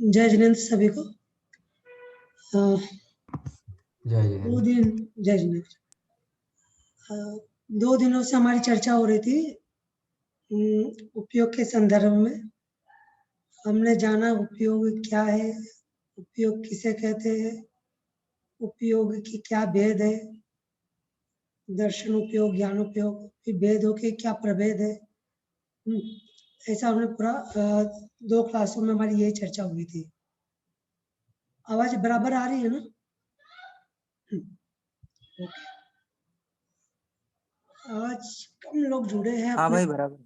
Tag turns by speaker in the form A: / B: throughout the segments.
A: जय जिनेंद्र सभी को।
B: जय
A: जय जिनेंद्र। 2 दिनों से हमारी चर्चा हो रही थी उपयोग के संदर्भ में। हमने जाना उपयोग क्या है, उपयोग किसे कहते हैं, उपयोग की क्या भेद है, दर्शन उपयोग, ज्ञान उपयोग की भेदों के क्या प्रभेद है। ऐसा हमने पूरा 2 क्लासों में हमारी यही चर्चा हुई थी। आवाज बराबर आ रही है ना? ओके। आज कम लोग जुड़े हैं।
C: हाँ भाई बराबर।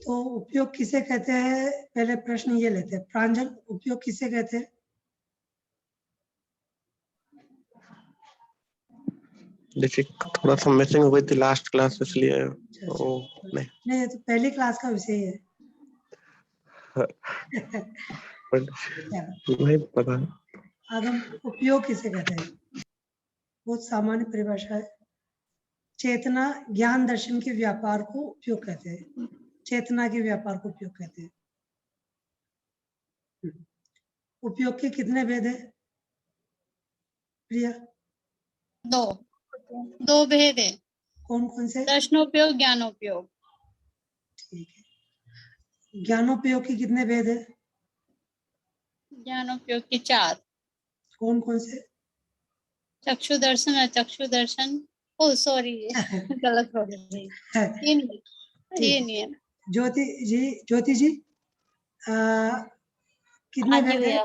A: तो उपयोग किसे कहते हैं, पहले प्रश्न ये लेते हैं। प्रांजल, उपयोग किसे कहते हैं?
D: देखिए थोड़ा सा मिसिंग हो गई थी लास्ट क्लास, इसलिए
A: नहीं, ये तो पहली क्लास का विषय है।
D: नहीं पता।
A: आगम, उपयोग किसे कहते हैं? बहुत सामान्य परिभाषा है। चेतना ज्ञान दर्शन के व्यापार को उपयोग कहते हैं। चेतना के व्यापार को उपयोग कहते हैं। उपयोग के कितने भेद है प्रिया?
E: 2 भेद है।
A: कौन कौन से?
E: दर्शनोपयोग, ज्ञानोपयोग।
A: ठीक है। ज्ञानोपयोग के कितने भेद है?
E: ज्ञानोपयोग के 4।
A: कौन कौन से?
E: चक्षु दर्शन, अचक्षु दर्शन। ओ सॉरी गलत हो गई। ये नहीं है।
A: ज्योति जी कितने भेद है?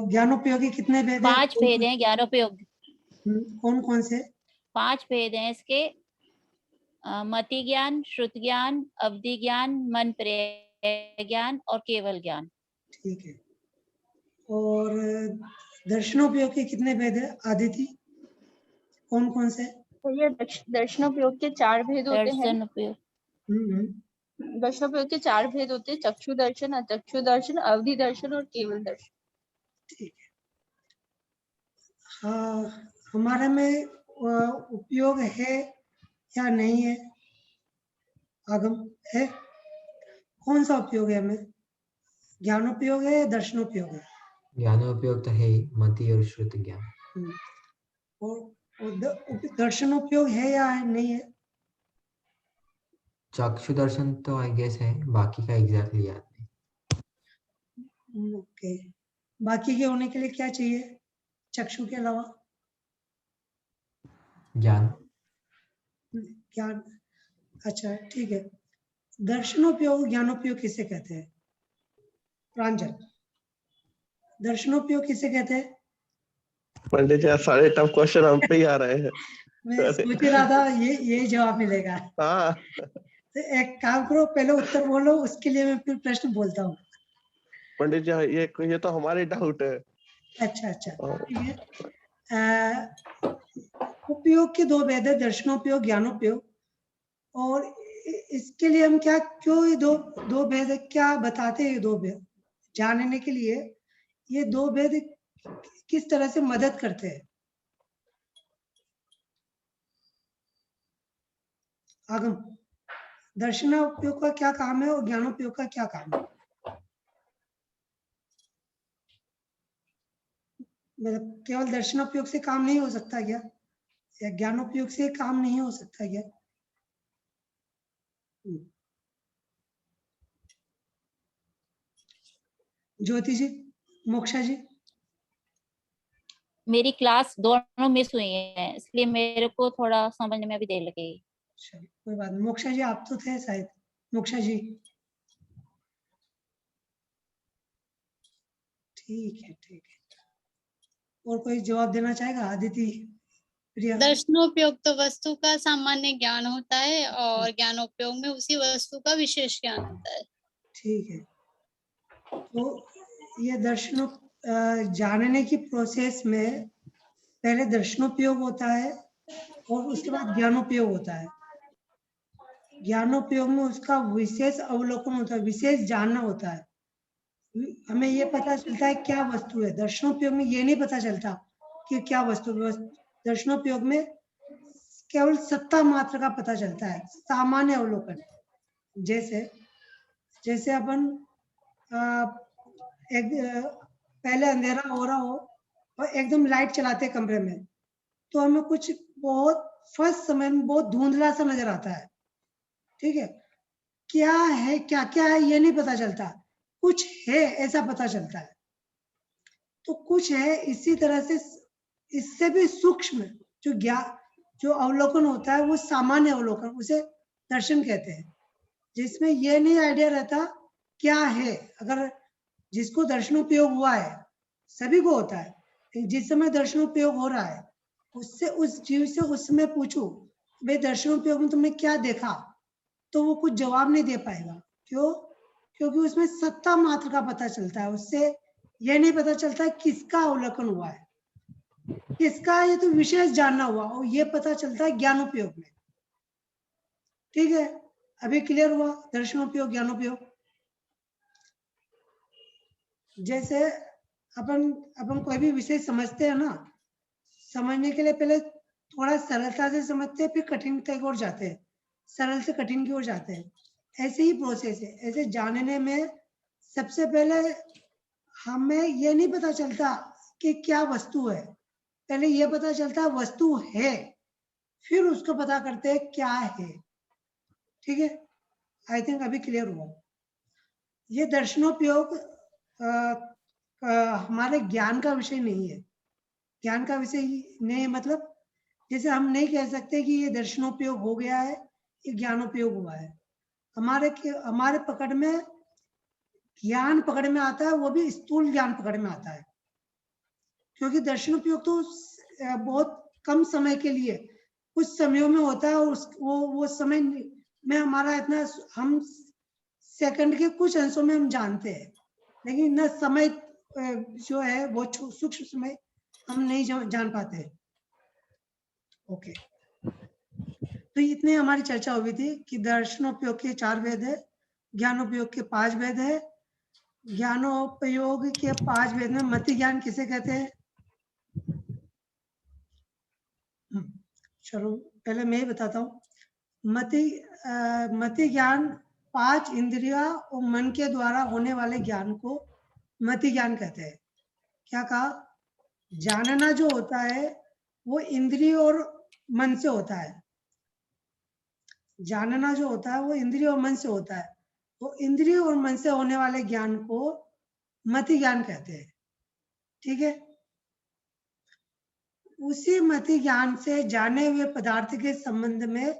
A: ज्ञानोपयोगी कितने भेद है?
F: 5 भेद हैं ज्ञानोपयोग।
A: कौन कौन से?
F: 5 भेद हैं इसके। मति ज्ञान, श्रुत ज्ञान, अवधि ज्ञान, मन पर्याय ज्ञान और केवल ज्ञान।
A: ठीक है। और दर्शनोपयोग के कितने भेद है आदिति? कौन कौन से?
G: तो ये दर्शनोपयोग के 4 भेद होते हैं। दर्शनोपयोग के 4 भेद होते हैं: चक्षु दर्शन, अचक्षु दर्शन, अवधि दर्शन और केवल दर्शन।
A: ठीक है। हाँ, हमारे में उपयोग है या नहीं है? आगम है? कौन सा उपयोग है हमें? ज्ञानोपयोग है या दर्शनोपयोग है?
B: ज्ञानोपयोग तो है ही, मति और श्रुत ज्ञान।
A: और दर्शनोपयोग है या नहीं है?
B: चक्षु दर्शन तो आई गेस है, बाकी का एग्जैक्टली याद नहीं।
A: ओके। बाकी के होने के लिए क्या चाहिए चक्षु के अलावा?
B: ज्ञान।
A: ज्ञान। अच्छा ठीक है। दर्शनोपयोग ज्ञानोपयोग किसे कहते हैं? प्रांजल, दर्शनोपयोग किसे कहते हैं?
D: पंडित जी सारे टफ क्वेश्चन हम पे ही आ रहे हैं।
A: मैं सोच रहा था ये जवाब मिलेगा।
D: हाँ।
A: तो एक काम करो, पहले उत्तर बोलो, उसके लिए मैं फिर प्रश्न बोलता हूँ।
D: पंडित जी ये तो हमारे डाउट है।
A: अच्छा ठीक है। उपयोग के 2 भेद है, दर्शनोपयोग, ज्ञानोपयोग। और इसके लिए हम क्यों ये दो भेद क्या बताते हैं? ये 2 भेद जानने के लिए ये 2 भेद किस तरह से मदद करते हैं? आगम, दर्शनोपयोग का क्या काम है और ज्ञानोपयोग का क्या काम है? मतलब केवल दर्शनोपयोग से काम नहीं हो सकता क्या, या ज्ञानोपयोग से काम नहीं हो सकता क्या? ज्योति जी, मोक्षा जी।
F: मेरी क्लास दोनों मिस हुई है, इसलिए मेरे को थोड़ा समझने में अभी देर लगेगी।
A: कोई बात नहीं। मोक्षा जी आप तो थे शायद। मोक्षा जी ठीक है। और कोई जवाब देना चाहेगा? आदिति, प्रिया।
E: दर्शनोपयोग तो वस्तु का सामान्य ज्ञान होता है और ज्ञानोपयोग में उसी वस्तु का विशेष ज्ञान होता है।
A: ठीक है। तो ये दर्शनों जानने की प्रोसेस में पहले दर्शनोपयोग होता है और उसके बाद ज्ञानोपयोग होता है। ज्ञानोपयोग में उसका विशेष अवलोकन होता है, विशेष जानना होता है। हमें ये पता चलता है क्या वस्तु है। दर्शनोपयोग में ये नहीं पता चलता कि क्या वस्तु है। दर्शनोपयोग में केवल सत्ता मात्र का पता चलता है, सामान्य अवलोकन। जैसे अपन पहले अंधेरा हो रहा हो और एकदम लाइट चलाते हैं कमरे में, तो हमें कुछ बहुत फर्स्ट समय में बहुत धुंधला सा नजर आता है, ठीक है। क्या है, क्या क्या है ये नहीं पता चलता, कुछ है ऐसा पता चलता है। तो कुछ है, इसी तरह से इससे भी सूक्ष्म जो अवलोकन होता है वो सामान्य अवलोकन, उसे दर्शन कहते हैं, जिसमें ये नहीं आइडिया रहता क्या है। अगर जिसको दर्शनोपयोग हुआ है, सभी को होता है, जिस समय दर्शनोपयोग हो रहा है उससे, उस जीव से उस समय पूछो भाई दर्शनोपयोग में तुमने क्या देखा, तो वो कुछ जवाब नहीं दे पाएगा। क्यों? क्योंकि उसमें सत्ता मात्र का पता चलता है, उससे यह नहीं पता चलता किसका अवलोकन हुआ है, किसका, ये तो विशेष जानना हुआ, और ये पता चलता है ज्ञानोपयोग में। ठीक है, अभी क्लियर हुआ दर्शनोपयोग ज्ञानोपयोग। जैसे अपन कोई भी विषय समझते हैं ना, समझने के लिए पहले थोड़ा सरलता से समझते हैं, फिर कठिनता की ओर जाते हैं, सरल से कठिन की ओर जाते हैं। ऐसे ही प्रोसेस है। ऐसे जानने में सबसे पहले हमें ये नहीं पता चलता कि क्या वस्तु है, पहले ये पता चलता है वस्तु है, फिर उसको पता करते हैं क्या है। ठीक है, आई थिंक अभी क्लियर हुआ। ये दर्शनोपयोग हमारे ज्ञान का विषय नहीं है। ज्ञान का विषय नहीं मतलब, जैसे हम नहीं कह सकते कि ये दर्शनोपयोग हो गया है, ये ज्ञानोपयोग हुआ है। हमारे पकड़ में ज्ञान पकड़ में आता है, वो भी स्थूल ज्ञान पकड़ में आता है, क्योंकि दर्शनोपयोग तो बहुत कम समय के लिए कुछ समयों में होता है, और वो समय में हमारा इतना, हम सेकंड के कुछ अंशों में हम जानते हैं, लेकिन न समय जो है वो सूक्ष्म समय हम नहीं जान पाते। ओके, तो इतने हमारी चर्चा हुई थी कि दर्शनोपयोग के 4 भेद है, ज्ञानोपयोग के 5 भेद है। ज्ञानोपयोग के 5 भेद में मति ज्ञान किसे कहते हैं? चलो पहले मैं ही बताता हूँ। मति ज्ञान 5 इंद्रिया और मन के द्वारा होने वाले ज्ञान को मति ज्ञान कहते हैं। क्या कहा? जानना जो होता है वो इंद्रिय और मन से होता है। जानना जो होता है वो इंद्रिय और मन से होता है, तो इंद्रिय और मन से होने वाले ज्ञान को मति ज्ञान कहते हैं। ठीक है, उसी मति ज्ञान से जाने हुए पदार्थ के संबंध में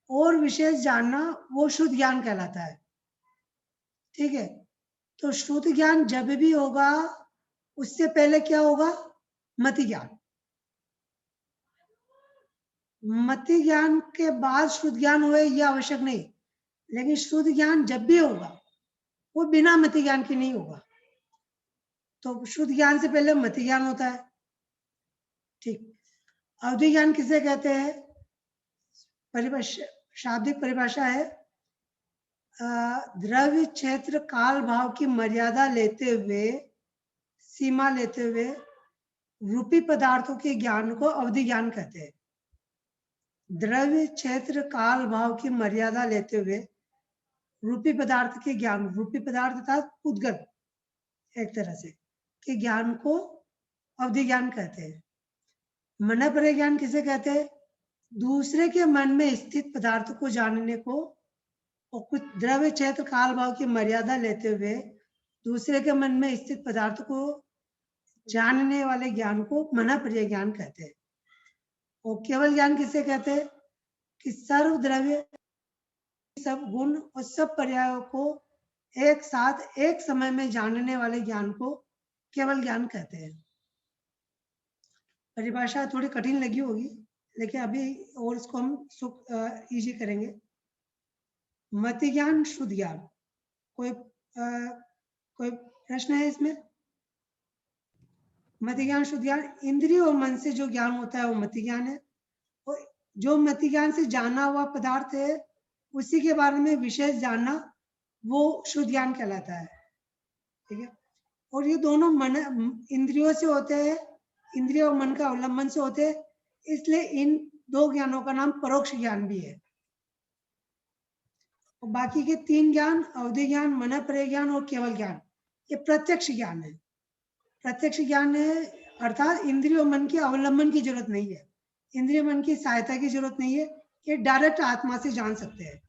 A: और विशेष जानना वो शुद्ध ज्ञान कहलाता है। ठीक है, तो शुद्ध ज्ञान जब भी होगा उससे पहले क्या होगा? मति ज्ञान। मति ज्ञान के बाद शुद्ध ज्ञान हुए यह आवश्यक नहीं, लेकिन शुद्ध ज्ञान जब भी होगा वो बिना मति ज्ञान के नहीं होगा। तो शुद्ध ज्ञान से पहले मति ज्ञान होता है। ठीक, अवधि ज्ञान किसे कहते हैं? परिभाषा, शाब्दिक परिभाषा है द्रव्य क्षेत्र काल भाव की मर्यादा लेते हुए, सीमा लेते हुए रूपी पदार्थों के ज्ञान को अवधि ज्ञान कहते हैं। द्रव्य क्षेत्र काल भाव की मर्यादा लेते हुए रूपी पदार्थ के ज्ञान, रूपी पदार्थ अर्थात उद्गत एक तरह से के ज्ञान को अवधि ज्ञान कहते हैं। मन पर ज्ञान किसे कहते हैं? दूसरे के मन में स्थित पदार्थ को जानने को, और कुछ द्रव्य क्षेत्र काल भाव की मर्यादा लेते हुए दूसरे के मन में स्थित पदार्थ को जानने वाले ज्ञान को मनःपर्य ज्ञान कहते हैं। और केवल ज्ञान किसे कहते हैं? कि सर्व द्रव्य, सब गुण और सब पर्यायों को एक साथ एक समय में जानने वाले ज्ञान को केवल ज्ञान कहते हैं। परिभाषा थोड़ी कठिन लगी होगी, लेकिन अभी और इसको हम इजी करेंगे। मति ज्ञान, शुद्ध ज्ञान, कोई प्रश्न है इसमें? मति ज्ञान, शुद्ध ज्ञान, इंद्रिय और मन से जो ज्ञान होता है वो मति ज्ञान है, और जो मति ज्ञान से जाना हुआ पदार्थ है उसी के बारे में विशेष जानना वो शुद्ध ज्ञान कहलाता है। ठीक है, और ये दोनों मन इंद्रियों से होते हैं, इंद्रिय और मन का अवलंबन से होते हैं, इसलिए इन 2 ज्ञानों का नाम परोक्ष ज्ञान भी है। और बाकी के 3 ज्ञान, अवधि ज्ञान, मन पर्याय ज्ञान और केवल ज्ञान, ये प्रत्यक्ष ज्ञान है। प्रत्यक्ष ज्ञान है अर्थात इंद्रिय और मन के अवलंबन की जरूरत नहीं है, इंद्रिय मन की सहायता की जरूरत नहीं है, ये डायरेक्ट आत्मा से जान सकते हैं।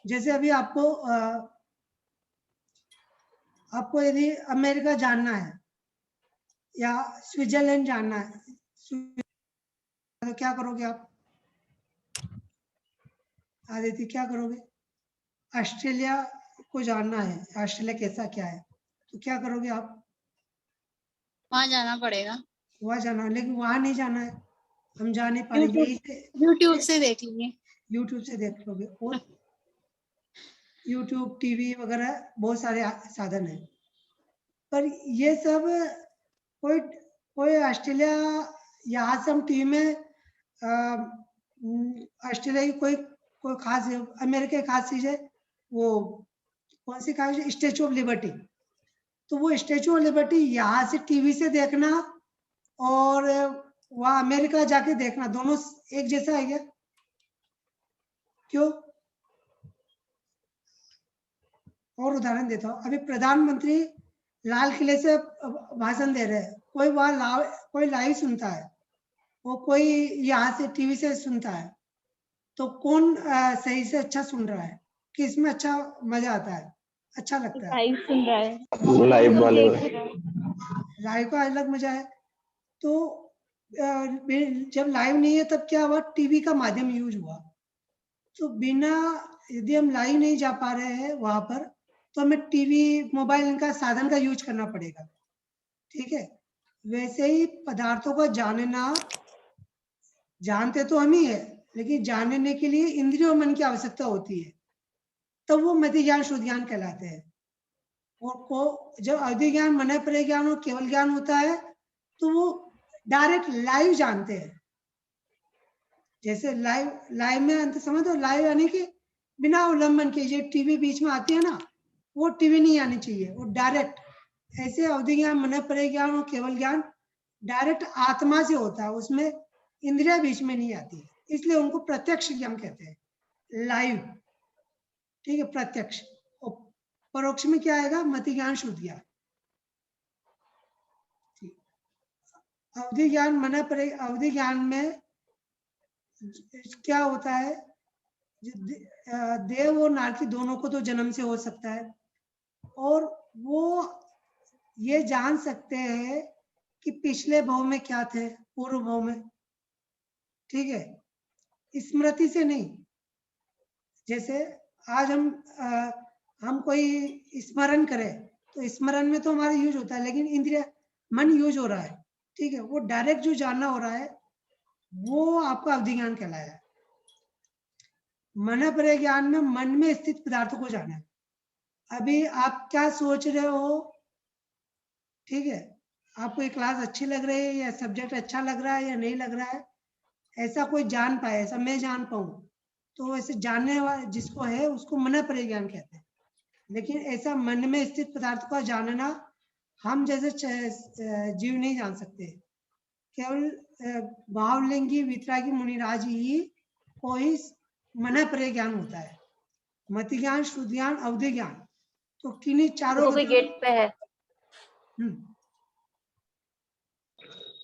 A: जैसे अभी आपको यदि अमेरिका जानना है या स्विट्जरलैंड जानना है तो क्या करोगे आप? आदित्य क्या करोगे? ऑस्ट्रेलिया को जानना है, ऑस्ट्रेलिया कैसा क्या है, तो क्या करोगे आप?
E: वहां जाना पड़ेगा,
A: वहां जाना, लेकिन वहां नहीं जाना है, हम जा नहीं पाएंगे।
E: यूट्यूब से देख लेंगे।
A: यूट्यूब से देख लोगे, और यूट्यूब, टीवी वगैरह बहुत सारे साधन हैं। पर ये सब कोई ऑस्ट्रेलिया, यहाँ से हम टीवी में ऑस्ट्रेलिया की कोई खास, अमेरिका की खास चीज है, वो कौन सी खास, स्टैचू ऑफ लिबर्टी। तो वो स्टैचू ऑफ लिबर्टी यहाँ से टीवी से देखना और वहाँ अमेरिका जाके देखना, दोनों एक जैसा है क्या? क्यों? और उदाहरण देता हूँ, अभी प्रधानमंत्री लाल किले से भाषण दे रहे हैं, कोई लाइव सुनता है और कोई यहाँ से टीवी से सुनता है, तो कौन सही से अच्छा सुन रहा है, किसमें अच्छा मजा आता है, अच्छा लगता है?
G: लाइव सुन रहा है,
D: लाइव वाले
A: लाइव का अलग मजा है। तो जब लाइव नहीं है तब क्या हुआ, टीवी का माध्यम यूज हुआ। तो बिना, यदि हम लाइव नहीं जा पा रहे हैं वहां पर, तो हमें टीवी, मोबाइल, इनका साधन का यूज करना पड़ेगा, ठीक है। वैसे ही पदार्थों को जानना, जानते तो हम ही है, लेकिन जानने के लिए इंद्रिय और मन की आवश्यकता होती है, तब वो मति ज्ञान, शुद्ध ज्ञान कहलाते हैं। और जब अवधि ज्ञान, मन पर्याय ज्ञान और केवल ज्ञान होता है तो वो डायरेक्ट लाइव जानते हैं। जैसे लाइव में अंत समझ दो, लाइव यानी कि बिना अवलंबन के, जो टीवी बीच में आती है ना, वो टीवी नहीं आनी चाहिए, वो डायरेक्ट। ऐसे अवधि ज्ञान, मन पर्याय ज्ञान और केवल ज्ञान डायरेक्ट आत्मा से होता है, उसमें इंद्रिया बीच में नहीं आती, इसलिए उनको प्रत्यक्ष ज्ञान कहते हैं, लाइव, ठीक है, प्रत्यक्ष। और परोक्ष में क्या आएगा? मति ज्ञान, शुद्ध ज्ञान। अवधि ज्ञान, मन पर्याय, अवधि ज्ञान में क्या होता है, देव और नारकी दोनों को तो जन्म से हो सकता है, और वो ये जान सकते हैं कि पिछले भव में क्या थे, पूर्व भव में, ठीक है, स्मृति से नहीं। जैसे आज हम कोई स्मरण करें तो स्मरण में तो हमारा यूज होता है, लेकिन इंद्रिय मन यूज हो रहा है, ठीक है, वो डायरेक्ट जो जानना हो रहा है वो आपका अवधि ज्ञान कहलाया है। मन पर्याय ज्ञान में मन में स्थित पदार्थों को जाना है। अभी आप क्या सोच रहे हो, ठीक है, आपको ये क्लास अच्छी लग रही है या सब्जेक्ट अच्छा लग रहा है या नहीं लग रहा है, ऐसा कोई जान पाए, ऐसा मैं जान पाऊं, तो ऐसे जानने वाला जिसको है उसको मन पर्याय ज्ञान कहते हैं। लेकिन ऐसा मन में स्थित पदार्थ का जानना हम जैसे जीव नहीं जान सकते, केवल भावलिंगी वितरागी मुनिराज ही को ही मन पर्याय ज्ञान होता है। मति ज्ञान, शुद्ध ज्ञान, अवधि ज्ञान, तो किन्हीं चारों
G: भी गेट पे है।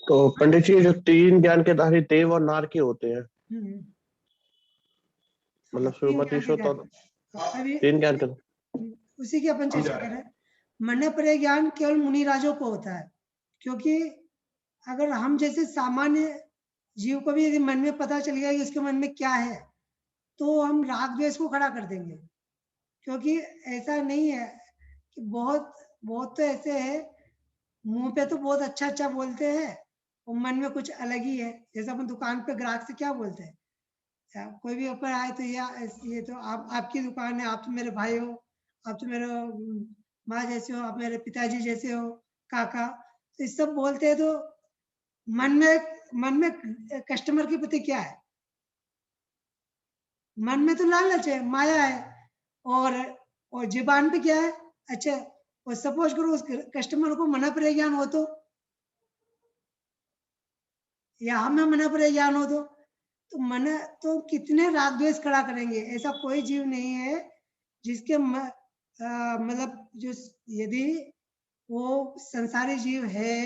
D: तो पंडित जी, जो 3 ज्ञान के धारी देव और नार के होते हैं, मतलब सुमति, शुद्ध और 3 ज्ञान के,
A: उसी की अपन चर्चा कर रहे हैं। मन पर्याय ज्ञान केवल मुनिराजों को होता है, क्योंकि अगर हम जैसे सामान्य जीव को भी यदि मन में पता चल गया कि उसके मन में क्या है, तो हम राग द्वेष को खड़ा कर देंगे। क्योंकि ऐसा नहीं है कि बहुत तो ऐसे है, मुंह पे तो बहुत अच्छा अच्छा बोलते हैं और मन में कुछ अलग ही है। जैसे अपन दुकान पे ग्राहक से क्या बोलते हैं, कोई भी ऊपर आए तो ये तो आपकी दुकान है, आप तो मेरे भाई हो, आप तो मेरे माँ जैसे हो, आप मेरे पिताजी जैसे हो, काका, तो ये सब बोलते हैं। तो मन में कस्टमर के प्रति क्या है, मन में तो लालच है, माया है, और जुबान पे क्या है, अच्छा, और सपोज करो उस कस्टमर को मन पर्याय ज्ञान हो, तो या हमें मन पर ज्ञान हो तो मन तो कितने राग द्वेष खड़ा करेंगे। ऐसा कोई जीव नहीं है जिसके मतलब जो यदि वो संसारी जीव है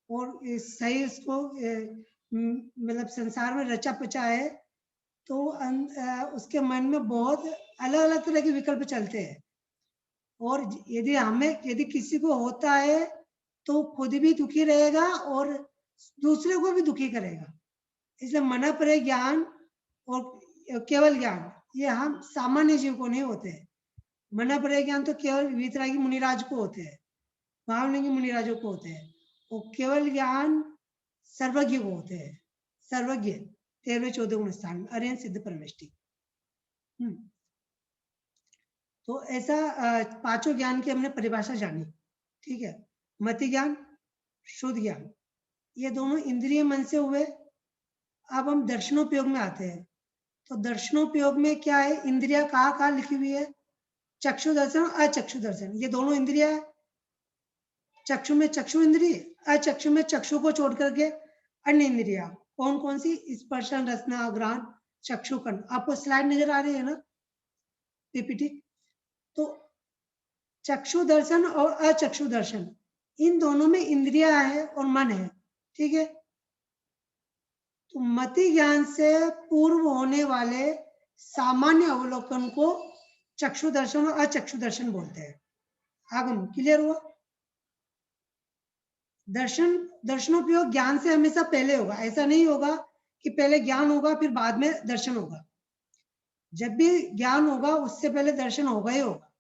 A: और सही उसको मतलब संसार में रचा पचा है तो उसके मन में बहुत अलग अलग तरह के विकल्प चलते हैं। और यदि किसी को होता है तो खुद भी दुखी रहेगा और दूसरे को भी दुखी करेगा। इसलिए मन पर ज्ञान और केवल ज्ञान ये हम सामान्य जीव को नहीं होते हैं। मन पर ज्ञान तो केवल वीतरागी मुनिराज को होते हैं, महावलिंगी मुनिराजों को होते हैं। और केवल ज्ञान सर्वज्ञ को होते हैं, सर्वज्ञ 13वें 14 गुण स्थान में अरिहंत सिद्ध परमेष्टि। तो ऐसा पांचों ज्ञान की हमने परिभाषा जानी, ठीक है। मति ज्ञान, शुद्ध ज्ञान, ये दोनों इंद्रिय मन से हुए। अब हम दर्शनोपयोग में आते हैं। तो दर्शनोपयोग में क्या है, इंद्रिया कहाँ लिखी हुई है, चक्षु दर्शन और अचक्षु दर्शन, ये दोनों इंद्रिया है। चक्षु में चक्षु इंद्रिय, अचक्षु में चक्षु को छोड़ करके अन्य इंद्रिया कौन कौन सी, स्पर्शन रसना घ्राण चक्षुकन। आपको स्लाइड नजर आ रही है ना पीपीटी। तो चक्षु दर्शन और अचक्षु दर्शन इन दोनों में इंद्रिया है और मन है, ठीक है। तो मति ज्ञान से पूर्व होने वाले सामान्य अवलोकन को चक्षु दर्शन और अचक्षु दर्शन बोलते हैं। आगम क्लियर हुआ। दर्शनोपयोग ज्ञान से हमेशा पहले होगा। ऐसा नहीं होगा कि पहले ज्ञान होगा फिर बाद में दर्शन होगा। जब भी ज्ञान होगा उससे पहले दर्शन होगा ही होगा,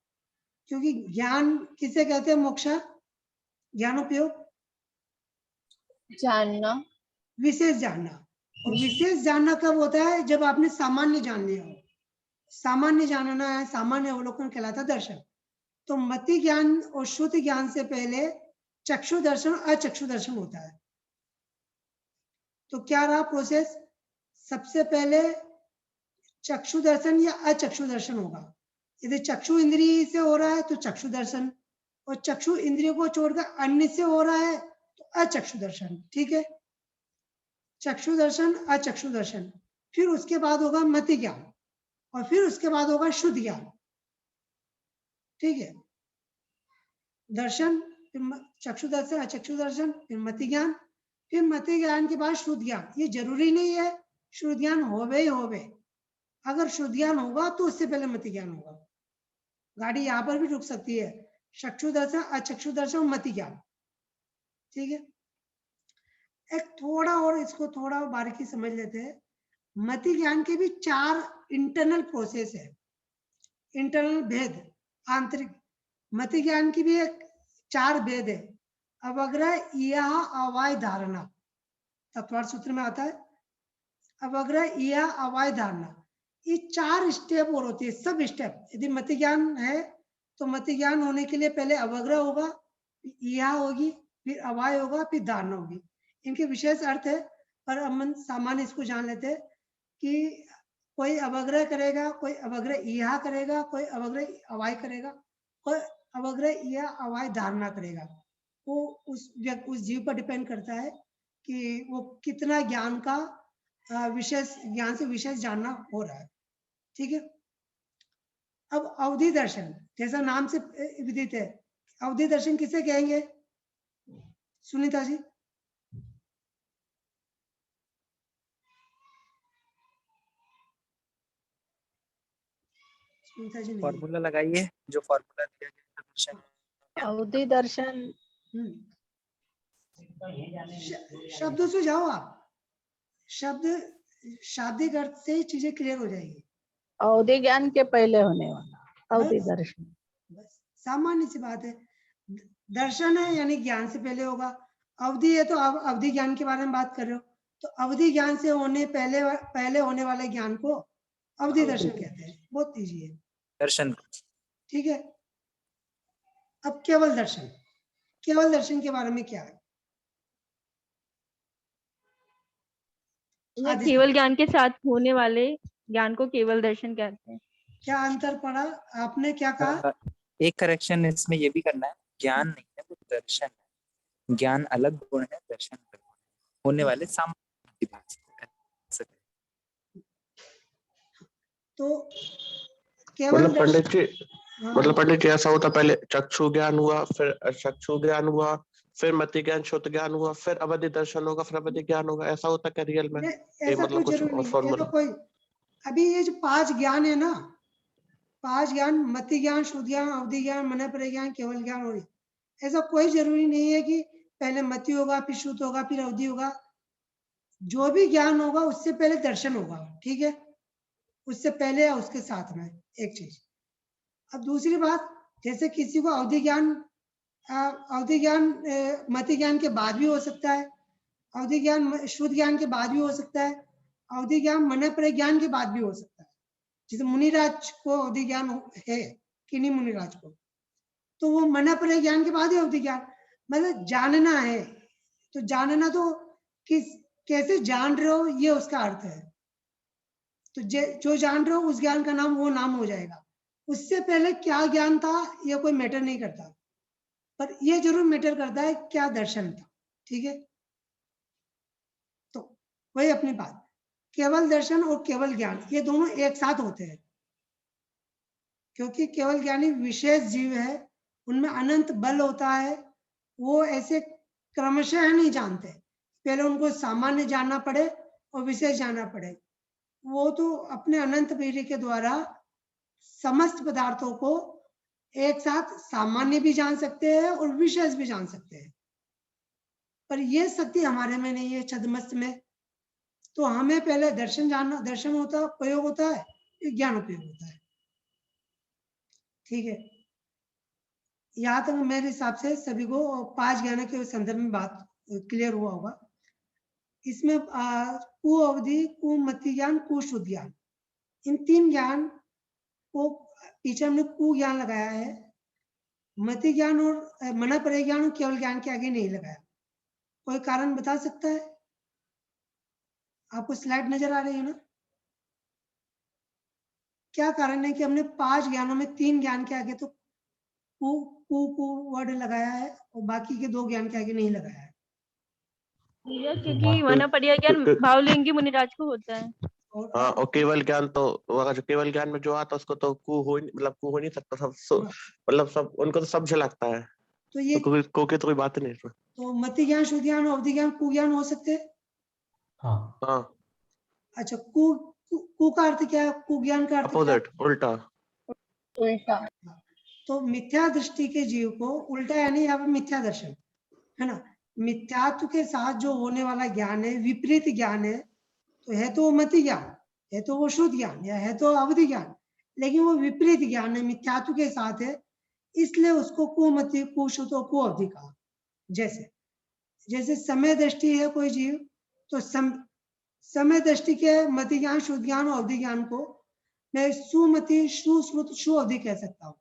A: क्योंकि ज्ञान किसे कहते हैं मोक्षा, ज्ञानोपयोग
G: जानना,
A: विशेष जानना। और विशेष जानना कब होता है, जब आपने सामान्य जान लिया हो। सामान्य जानना है, सामान्य अवलोकन कहलाता दर्शन। तो मति ज्ञान और शुद्ध ज्ञान से पहले चक्षु दर्शन अचक्षु दर्शन होता है। तो क्या रहा प्रोसेस, सबसे पहले चक्षु दर्शन या अचक्षु दर्शन होगा। यदि चक्षु इंद्रिय से हो रहा है तो चक्षु दर्शन, और चक्षु इंद्रिय को छोड़कर अन्य से हो रहा है तो अचक्षु दर्शन, ठीक है। चक्षु दर्शन अचक्षु दर्शन, फिर उसके बाद होगा मति ज्ञान और फिर उसके बाद होगा शुद्ध ज्ञान, ठीक है। दर्शन, चक्षु दर्शन अचक्षु दर्शन, फिर मति ज्ञान, फिर मति ज्ञान के बाद शुद्ध ज्ञान। ये जरूरी नहीं है शुद्ध ज्ञान होवे ही होवे, अगर शुद्ध ज्ञान होगा तो उससे पहले मति ज्ञान होगा। गाड़ी यहाँ पर भी रुक सकती है। चक्षु दर्शन अचक्षु दर्शन और मति ज्ञान, ठीक है। एक थोड़ा और इसको थोड़ा बारीकी समझ लेते हैं। मति ज्ञान के भी 4 इंटरनल प्रोसेस है, इंटरनल भेद, आंतरिक। मति ज्ञान की भी एक 4 भेद है। अवग्रह, यह, अवाय, धारणा, तत्वार्थ सूत्र में आता है। अवग्रह, यह, अवाय, धारणा, ये 4 स्टेप और होती है, सब स्टेप। यदि मति ज्ञान है तो मति ज्ञान होने के लिए पहले अवग्रह होगा, यह होगी, फिर अवाय होगा, फिर धारणा होगी। इनके विशेष अर्थ है, पर हम सामान्य इसको जान लेते हैं कि कोई अवग्रह करेगा, कोई अवग्रह यह करेगा, कोई अवग्रह अवाय करेगा, कोई अवग्रह यह अवाय धारणा करेगा। वो उस जीव पर डिपेंड करता है कि वो कितना ज्ञान का विशेष ज्ञान से विशेष जानना हो रहा है, ठीक है। अब अवधि दर्शन, जैसा नाम से विदित है, अवधि दर्शन किसे कहेंगे सुनीता जी? सुनीता जी
C: फॉर्मूला लगाइए, जो फॉर्मूला दिया गया दर्शन।
G: अवधि दर्शन,
A: शब्दों से जाओ आप, शब्द शाब्दिक अर्थ से चीजें क्लियर हो जाएगी।
G: अवधि ज्ञान के पहले होने वाला अवधि दर्शन,
A: बस सामान्य सी बात है। दर्शन है यानी ज्ञान से पहले होगा। अवधि है तो आप अवधि ज्ञान के बारे में बात कर रहे हो, तो अवधि ज्ञान से होने पहले होने वाले ज्ञान को अवधि दर्शन कहते हैं। बहुत ईजी है
C: दर्शन,
A: ठीक है। अब केवल दर्शन, केवल दर्शन के बारे में क्या है?
H: केवल ज्ञान के साथ होने वाले ज्ञान को केवल दर्शन कहते हैं।
A: क्या अंतर पड़ा आपने, क्या कहा?
C: एक करेक्शन इसमें ये भी करना है, ज्ञान नहीं है वो दर्शन है। ज्ञान अलग गुण है, दर्शन अलग गुण है। होने वाले सामान्य आपकी बात से
A: तो केवल
D: मतलब पंडित जी,
A: हाँ,
D: मतलब पंडित जी ऐसा होता पहले चक्षु ज्ञान हुआ, फिर चक्षु ज्ञान हुआ, फिर मति ज्ञान, श्रुत ज्ञान हुआ, फिर अवधि दर्शन होगा, फिर अवधि ज्ञान होगा, ऐसा होता क्या रियल में? ये
A: ऐसा
D: मतलब
A: कोई
D: कुछ
A: जरूरी नहीं, ये तो
D: फॉर्मूला?
A: कोई अभी ये जो 5 ज्ञान है ना, 5 ज्ञान, मति ज्ञान, शुद्ध ज्ञान, अवधि ज्ञान, मन प्रज्ञान, केवल ज्ञान, और ऐसा कोई जरूरी नहीं है कि पहले मति होगा फिर शुद्ध होगा फिर अवधि होगा। जो भी ज्ञान होगा उससे पहले दर्शन होगा, ठीक है, उससे पहले या उसके साथ में एक चीज। अब दूसरी बात, जैसे किसी को अवधि ज्ञान मति ज्ञान के बाद भी हो सकता है, अवधि ज्ञान शुद्ध ज्ञान के बाद भी हो सकता है, अवधि ज्ञान मन प्रज्ञान के बाद भी हो सकता है। जैसे मुनिराज को अवधि ज्ञान है, किन्हीं मुनिराज को, तो वो मन प्रज्ञान के बाद ही अवधि ज्ञान, मतलब जानना है। तो जानना तो कैसे जान रहे हो, ये उसका अर्थ है। तो जो जान रहे हो उस ज्ञान का नाम वो नाम हो जाएगा। उससे पहले क्या ज्ञान था ये कोई मैटर नहीं करता, पर ये जरूर मैटर करता है क्या दर्शन था, ठीक है। तो वही अपनी बात, केवल दर्शन और केवल ज्ञान ये दोनों एक साथ होते हैं, क्योंकि केवल ज्ञानी विशेष जीव है, उनमें अनंत बल होता है, वो ऐसे क्रमशः नहीं जानते, पहले उनको सामान्य जानना पड़े और विशेष जानना पड़े। वो तो अपने अनंत वीर्य के द्वारा समस्त पदार्थों को एक साथ सामान्य भी जान सकते हैं और विशेष भी जान सकते हैं, पर ये शक्ति हमारे में नहीं है, छद्मस्त में। तो हमें पहले दर्शन जानना, दर्शन होता है प्रयोग होता है, ज्ञान उपयोग होता है, ठीक है। यहाँ तक मेरे हिसाब से सभी को 5 ज्ञान के संदर्भ में बात क्लियर हुआ होगा। इसमें कु अवधि, कु मति ज्ञान, कु शुद्ध ज्ञान, इन 3 ज्ञान को पीछे हमने कु ज्ञान लगाया है, मति ज्ञान और मन प्रज्ञान और केवल ज्ञान के आगे नहीं लगाया। कोई कारण बता सकता है? आपको स्लाइड नजर आ रही है ना? क्या कारण है कि हमने 5 ज्ञानों में 3 ज्ञान के आगे तो कु वर्ड लगाया है और बाकी के 2 ज्ञान के आगे नहीं लगाया है?
H: क्योंकि मन पढ़िया ज्ञान भावलिंगी मुनिराज को होता है।
D: हाँ, और केवल ज्ञान तो जो केवल ज्ञान में जो आता है उसको तो कु हो नहीं सकता, सब मतलब सब उनको तो सब झलकता है,
A: तो ये
D: तो कोई बात नहीं है।
A: तो मति ज्ञान, शुद्ध ज्ञान, अवधि ज्ञान, कु ज्ञान हो सकते हैं?
B: हाँ,
A: अच्छा, कु का अर्थ क्या है? कु ज्ञान का अर्थ क्या है?
D: अपोजिट, उल्टा।
G: उल्टा।
A: तो मिथ्या दृष्टि के जीव को उल्टा, यानी यहाँ पर मिथ्या दर्शन है ना, मिथ्यात्व के साथ जो होने वाला ज्ञान है, विपरीत ज्ञान है, तो है तो वो मति ज्ञान, है तो वो शुद्ध ज्ञान, या है तो अवधि ज्ञान, लेकिन वो विपरीत ज्ञान है, मिथ्यात्व के साथ है, इसलिए उसको कुमति, कुशुद्ध और कुअवधि कहा। जैसे समय दृष्टि है कोई जीव, तो समय दृष्टि के मति ज्ञान, शुद्ध ज्ञान और अवधि ज्ञान को मैं सुमति, सुश्रुत, सुअवधि कह सकता हूँ,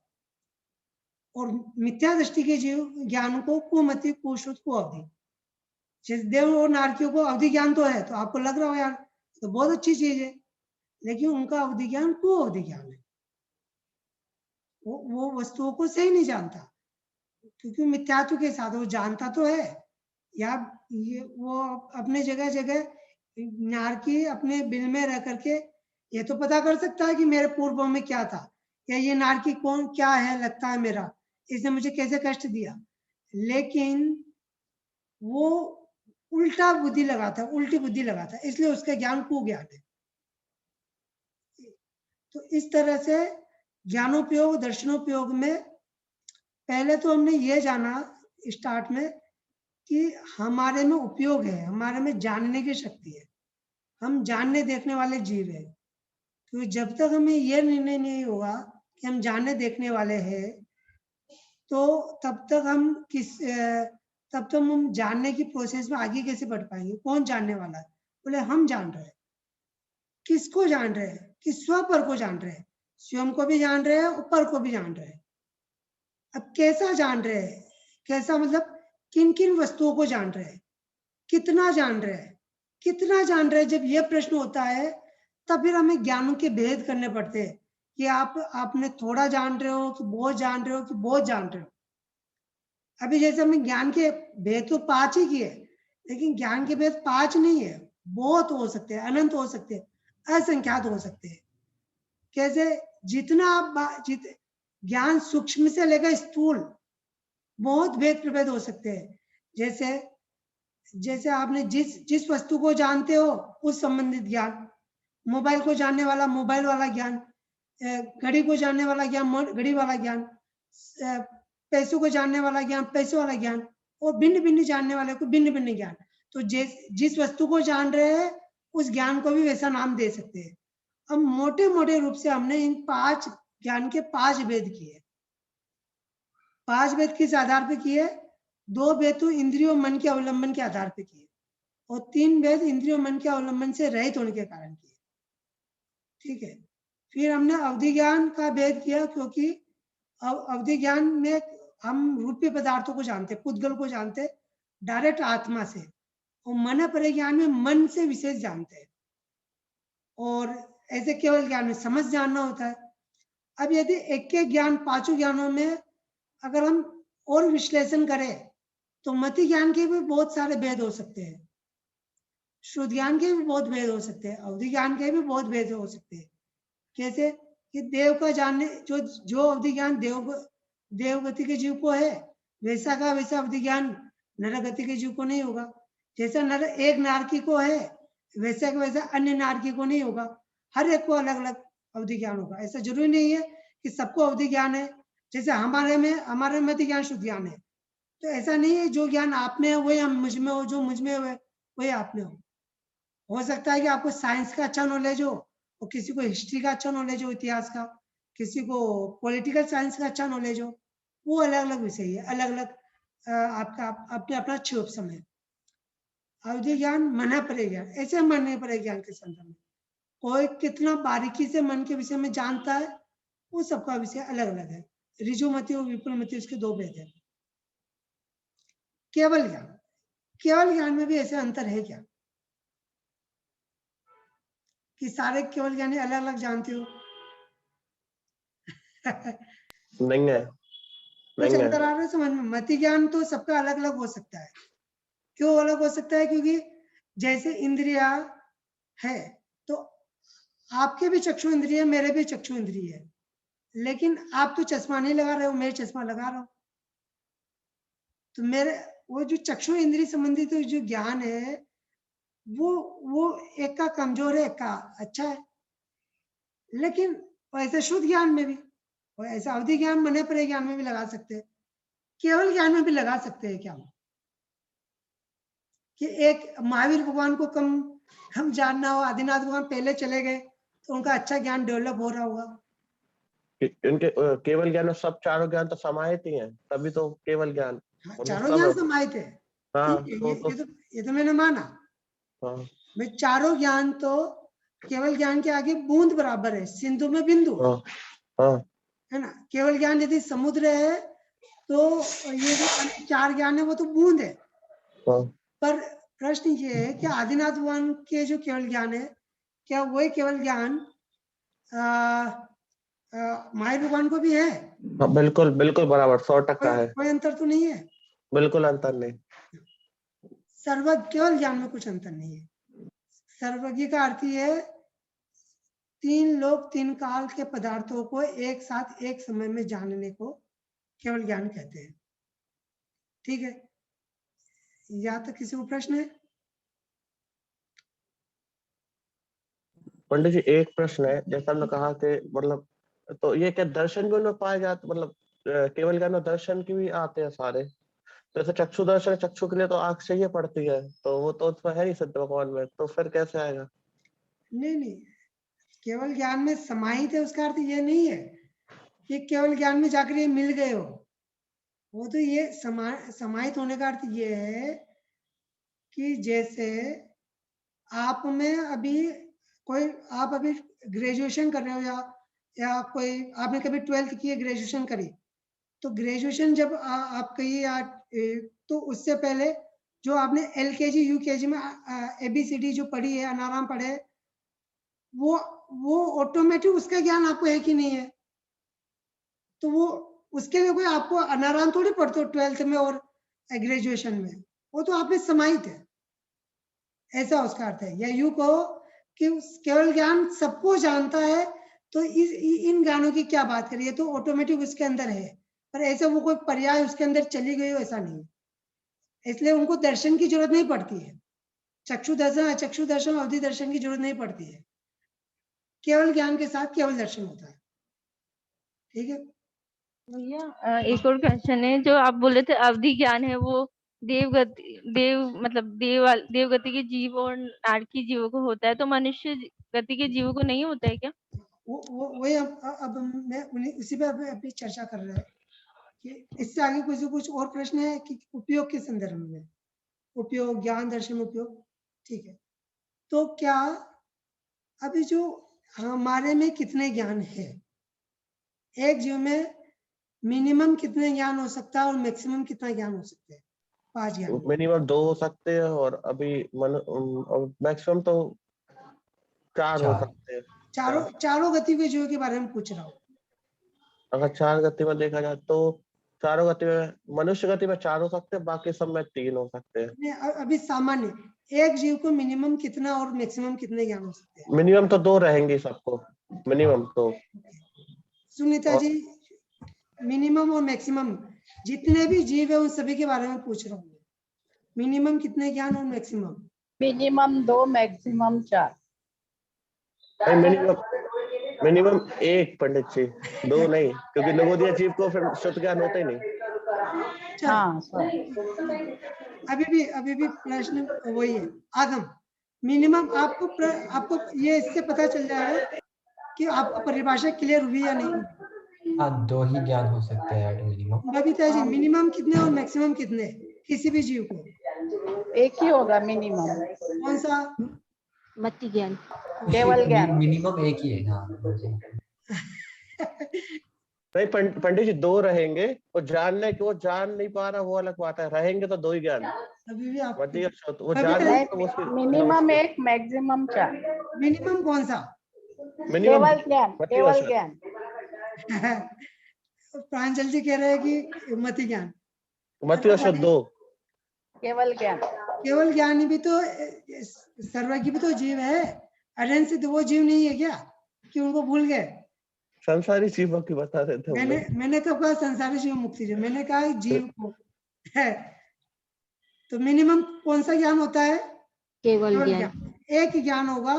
A: और मिथ्या दृष्टि के जीव ज्ञान को कुमति, कुशुद्ध, कुअवधि। जैसे देव और नारकियों को अवधि ज्ञान तो है, तो आपको लग रहा हो यार तो बहुत अच्छी चीज है, लेकिन उनका अवधि ज्ञान कुअवधि ज्ञान है, वो वस्तुओं को सही नहीं जानता, क्योंकि मिथ्यात्व के साथ वो जानता तो है, या ये वो अपने जगह जगह नारकी अपने बिल में रह करके ये तो पता कर सकता है कि मेरे पूर्वों में क्या था, या ये नारकी कौन क्या है लगता है मेरा, इसने मुझे कैसे कष्ट दिया, लेकिन वो उल्टा बुद्धि लगाता है, उल्टी बुद्धि लगाता है, इसलिए उसका ज्ञान कुज्ञान है। तो इस तरह से ज्ञानोपयोग, दर्शनोपयोग में पहले तो हमने ये जाना स्टार्ट में कि हमारे में उपयोग है, हमारे में जानने की शक्ति है, हम जानने देखने वाले जीव है। तो जब तक हमें यह निर्णय नहीं होगा कि हम जानने देखने वाले हैं, तो तब तक हम जानने की प्रोसेस में आगे कैसे बढ़ पाएंगे? कौन जानने वाला है? बोले हम जान रहे हैं। किसको जान रहे हैं? कि स्व पर को जान रहे हैं, स्वयं को भी जान रहे हैं, ऊपर को भी जान रहे हैं। अब कैसा जान रहे हैं? कैसा मतलब किन किन वस्तुओं को जान रहे हैं, कितना जान रहे हैं, कितना जान रहे हैं? जब यह प्रश्न होता है तब फिर हमें ज्ञानों के भेद करने पड़ते हैं कि आपने थोड़ा जान रहे हो कि बहुत जान रहे हो कि बहुत जान रहे हो। अभी जैसे हमने ज्ञान के भेद तो 5 ही किए, लेकिन ज्ञान के भेद 5 नहीं है, बहुत हो सकते हैं, अनंत हो सकते हैं, असंख्यात हो सकते हैं। कैसे? जितना आप ज्ञान सूक्ष्म से लेकर स्थूल बहुत भेद प्रभेद हो सकते हैं। जैसे आपने जिस वस्तु को जानते हो उस संबंधित ज्ञान, मोबाइल को जानने वाला मोबाइल वाला ज्ञान, घड़ी को जानने वाला ज्ञान घड़ी वाला ज्ञान, पैसों को जानने वाला ज्ञान पैसों वाला ज्ञान, और भिन्न भिन्न जानने वाले को भिन्न भिन्न ज्ञान। तो जिस वस्तु को जान रहे हैं उस ज्ञान को भी वैसा नाम दे सकते हैं। अब मोटे मोटे रूप से हमने इन 5 ज्ञान के 5 भेद किए। 5 भेद किस आधार पे किए? 2 भेद तो इंद्रियों मन के अवलंबन के आधार पे किए, और 3 भेद इंद्रियों मन के अवलंबन से रहित होने के कारण किए। ठीक है। फिर हमने अवधि ज्ञान का भेद किया, क्योंकि अवधि ज्ञान में हम रूपी पदार्थों को जानते, पुद्गल को जानते डायरेक्ट आत्मा से, और मन परिज्ञान में मन से विशेष जानते हैं, और ऐसे केवल ज्ञान में समझ जानना होता है। अब यदि एक ज्ञान 5 ज्ञानों में अगर हम और विश्लेषण करें तो मति ज्ञान के भी बहुत सारे भेद हो सकते हैं, शुद्ध ज्ञान के भी बहुत भेद हो सकते हैं, अवधि ज्ञान के भी बहुत भेद हो सकते हैं। कैसे? कि देव का जानने, जो अवधि ज्ञान देवगति के जीव को है, वैसा का वैसा अवधि ज्ञान नरगति के जीव को नहीं होगा। जैसा एक नारकी को है वैसा का वैसा अन्य नारकी को नहीं होगा। हर एक को अलग अलग अवधि ज्ञान होगा। ऐसा जरूरी नहीं है कि सबको अवधि ज्ञान है। जैसे हमारे मति ज्ञान शुद्ध ज्ञान है, तो ऐसा नहीं है जो ज्ञान आप में है वही हम मुझ में हो, जो मुझ में है वही आप में हो सकता है कि आपको साइंस का अच्छा नॉलेज हो और किसी को हिस्ट्री का अच्छा नॉलेज हो, इतिहास का, किसी को पॉलिटिकल साइंस का अच्छा नॉलेज हो, वो अलग अलग विषय है, अलग अलग आपका अपना क्षोभ समय। अवधि ज्ञान मन परे ज्ञान, ऐसे मन परे ज्ञान के संदर्भ में कोई कितना बारीकी से मन के विषय में जानता है, वो सबका विषय अलग अलग है। ऋजुमति और विपुलमति उसके 2 भेद है। केवल ज्ञान में भी ऐसे अंतर है क्या कि सारे केवल ज्ञानी अलग अलग जानते हो?
D: नहीं है,
A: कुछ अंतर आ रहा है समझ में? मति ज्ञान तो सबका अलग अलग हो सकता है। क्यों अलग हो सकता है? क्योंकि जैसे इंद्रिया है, तो आपके भी चक्षु इंद्रिय, मेरे भी चक्षु इंद्रिय है, लेकिन आप तो चश्मा नहीं लगा रहे हो, मैं चश्मा लगा रहा हूं, तो मेरे वो जो चक्षु इंद्रिय संबंधित जो ज्ञान है वो एक का कमजोर है, एक का अच्छा है। लेकिन ऐसे शुद्ध ज्ञान में भी, और ऐसा अवधि ज्ञान मन परे ज्ञान में भी लगा सकते हैं, केवल ज्ञान में भी लगा सकते हैं क्या? कि एक महावीर भगवान को हम जानना हो, आदिनाथ भगवान पहले चले गए तो उनका अच्छा ज्ञान डेवलप हो रहा होगा।
D: इनके केवल ज्ञान में सब चारों ज्ञान तो समाहित ही हैं, तभी तो केवल ज्ञान।
A: चारों ज्ञान समाहित है।
D: हाँ,
A: ये तो मैंने माना।
D: हाँ।
A: भाई चारों ज्ञान तो केवल ज्ञान के आगे बूंद बराबर है, सिंधु में बिंदु।
D: हाँ, हाँ।
A: है ना? केवल ज्ञान यदि समुद्र है तो ये जो 4 ज्ञान है वो तो बूंद है।
D: हाँ।
A: पर प्रश्न ये है कि आदिनाथ भगवान के जो केवल ज्ञान है, क्या वही केवल ज्ञान महावीर भगवान को भी है?
D: हाँ, बिल्कुल बिल्कुल बराबर, 100% है।
A: कोई अंतर तो नहीं है?
D: बिल्कुल अंतर नहीं।
A: सर्वज्ञ केवल ज्ञान में कुछ अंतर नहीं है। सर्वज्ञ का अर्थ ये है 3 लोक 3 काल के पदार्थों को एक साथ एक समय में जानने को केवल ज्ञान कहते हैं। ठीक है, या तो किसी को प्रश्न है?
D: पंडित जी एक प्रश्न है, जैसा हमने कहा कि मतलब तो ये क्या दर्शन भी उनमें पाए जाते, मतलब केवल ज्ञान में दर्शन की भी आते हैं सारे? जैसे चक्षु दर्शन, चक्षु के लिए तो आंख चाहिए पड़ती है, तो वो तो उसमें है ही सिद्ध भगवान में, तो फिर कैसे आएगा?
A: नहीं, केवल ज्ञान में समाहित है, उसका अर्थ ये नहीं है कि केवल ज्ञान में जाकर ये मिल गए हो। वो तो ये समाहित होने का अर्थ ये है कि जैसे आप में अभी आप अभी ग्रेजुएशन कर रहे हो, या कोई आपने कभी 12th की ग्रेजुएशन करी, तो ग्रेजुएशन जब आप कही तो उससे पहले जो आपने LKG UKG में ABCD जो पढ़ी है, अनाराम पढ़े, वो ऑटोमेटिक उसका ज्ञान आपको है कि नहीं है? तो वो उसके लिए कोई आपको अनाराम थोड़ी पढ़ते हो 12th में और ग्रेजुएशन में, वो तो आप में समाहित है। ऐसा उसका अर्थ है। या यूं कहो कि केवल ज्ञान सबको जानता है, तो इन ज्ञानों की क्या बात करिए, तो ऑटोमेटिक उसके अंदर है, पर ऐसा वो कोई पर्याय उसके अंदर चली गई हो ऐसा नहीं है, इसलिए उनको दर्शन की जरूरत नहीं पड़ती है। चक्षु दर्शन, अचक्षु दर्शन, अवधि दर्शन की जरूरत नहीं पड़ती है, केवल ज्ञान के साथ केवल दर्शन होता है। ठीक है
H: भैया एक और क्वेश्चन है, जो आप बोले थे अवधि ज्ञान है वो देवगति के जीव और नारकी जीवों को होता है, तो मनुष्य गति के जीवों को नहीं होता है क्या?
A: वही अब मैं उसी पे अभी चर्चा कर रहे हैं कि इससे आगे कुछ और प्रश्न है कि उपयोग के संदर्भ में, उपयोग, ज्ञान, दर्शन, उपयोग। ठीक है, तो क्या अभी जो हमारे में कितने ज्ञान है, एक जीव में मिनिमम कितने ज्ञान हो सकता है और मैक्सिमम कितना ज्ञान हो सकता है? 5 ज्ञान।
D: मिनिमम 2 हो सकते हैं और अभी मैक्सिमम तो 4 हो सकते हैं।
A: चारों गति के जीवों के बारे में पूछ रहा हूँ।
D: अगर 4 गति में देखा जाए तो चारों गति में, मनुष्य गति में 4 हो सकते हैं, बाकी सब में 3 हो सकते हैं।
A: अभी सामान्य एक जीव को मिनिमम कितना और मैक्सिमम कितने ज्ञान हो सकते हैं?
D: मिनिमम तो 2 रहेंगे सबको, मिनिमम तो।
A: सुनीता जी, मिनिमम और मैक्सिमम जितने भी जीव है उन सभी के बारे में पूछ रहा हूँ, मिनिमम कितने ज्ञान और मैक्सिमम?
I: Minimum 2, maximum 4।
D: मिनिमम 1 पंडित जी, 2 नहीं, क्योंकि नवोदय जीव को फिर शुद्ध ज्ञान होता ही नहीं।
I: हाँ,
A: अभी भी प्रश्न वही है आगम। मिनिमम आपको ये इससे पता चल जाएगा कि आपको परिभाषा क्लियर हुई या नहीं।
B: हाँ, 2 ही ज्ञान हो सकते हैं at minimum.
A: Babita ji, minimum कितने और मैक्सिमम कितने किसी भी जीव को?
I: 1 ही होगा मिनिमम।
A: कौन सा?
H: मति ज्ञान,
I: केवल ज्ञान।
B: मिनिमम 1 ही है। हाँ
D: नहीं पंडित जी, 2 रहेंगे, और जानने कि वो जान नहीं पा रहा वो अलग बात है, रहेंगे तो 2 ही ज्ञान।
A: अभी भी आप
D: वो जान
I: मिनिमम 1, मैक्सिमम 4।
A: मिनिमम कौन सा?
I: केवल ज्ञान, केवल ज्ञान।
A: प्रांजल जी कह रहे हैं कि मति ज्ञान,
D: मति और शुद्ध 2।
I: केवल ज्ञान,
A: केवल ज्ञानी भी तो सर्वज्ञ भी तो जीव है, अरहंत सिद्ध वो जीव नहीं है क्या कि उनको भूल गए?
D: संसारी जीवों की बता रहे थे।
A: मैंने तो कहा संसारी जीव मुक्ति जीव, मैंने कहा जीव को है। तो मिनिमम कौन सा ज्ञान होता है?
H: केवल ज्ञान।
A: एक ज्ञान होगा,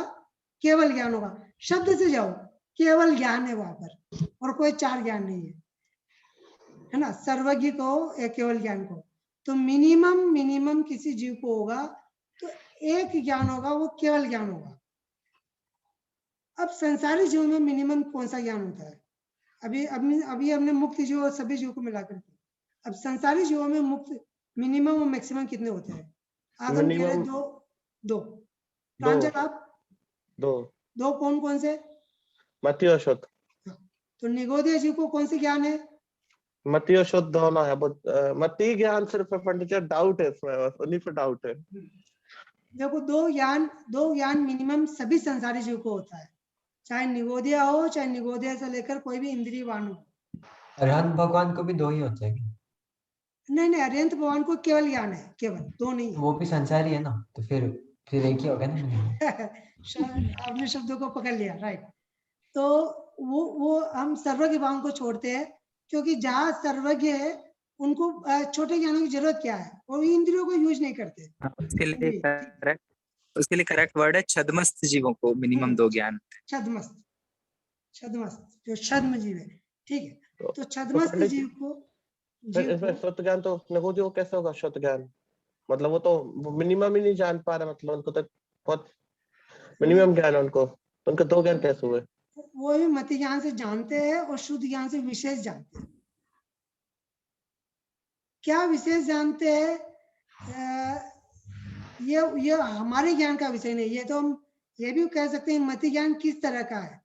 A: केवल ज्ञान होगा। शब्द से जाओ, केवल ज्ञान है वहां पर, और कोई 4 ज्ञान नहीं है ना, सर्वज्ञ को या केवल ज्ञान को। तो मिनिमम किसी जीव को होगा तो 1 ज्ञान होगा, वो केवल ज्ञान होगा। अब संसारी जीव में मिनिमम कौन सा ज्ञान होता है? अभी हमने मुक्त जीव और सभी जीव को मिलाकर के, अब संसारी जीवों में मुक्त मिनिमम और मैक्सिमम कितने होते हैं? आगम कह रहे 2। प्रांजल आप? 2 कौन से? मति और शुद्ध। तो निगोदय जीव को कौन से ज्ञान है?
D: मति और शुद्ध दोनों है। मति ज्ञान सिर्फ पंडित जी डाउट है इसमें, बस उन्हीं पे डाउट है।
A: देखो, 2 ज्ञान मिनिमम सभी संसारी जीव को होता है, चाहे निगोदय हो, चाहे निगोदय से लेकर कोई भी इंद्रियवान हो।
B: अरहंत भगवान को भी 2 ही होते हैं?
A: नहीं, अरहंत भगवान को केवल ज्ञान है, केवल 2 नहीं है।
B: वो भी संसारी है ना, तो फिर 1 ही होगा ना।
A: आपने शब्दों को पकड़ लिया, राइट। तो वो हम सर्वज्ञ भाव को छोड़ते हैं, क्योंकि जहाँ सर्वज्ञ है उनको छोटे ज्ञानों की जरूरत क्या है, और इंद्रियों को यूज नहीं करते।
C: उसके लिए करेक्ट वर्ड है छद्मस्त जीवों को मिनिमम 2 ज्ञान। छद्मस्त
A: जो छद्म जीव है, ठीक है। तो छद्मस्त जीव को
D: इसमें शुद्ध ज्ञान तो निगोदय को कैसे होगा शुद्ध ज्ञान? मतलब वो तो मिनिमम ही नहीं जान पा रहे, मतलब उनको तो बहुत मिनिमम ज्ञान है उनको, तो उनके 2 ज्ञान कैसे हुए?
A: वो भी मति ज्ञान से जानते हैं और शुद्ध ज्ञान से विशेष जानते हैं। क्या विशेष जानते हैं? ये हमारे ज्ञान का विषय नहीं, ये तो हम ये भी कह सकते हैं मति ज्ञान किस तरह का है,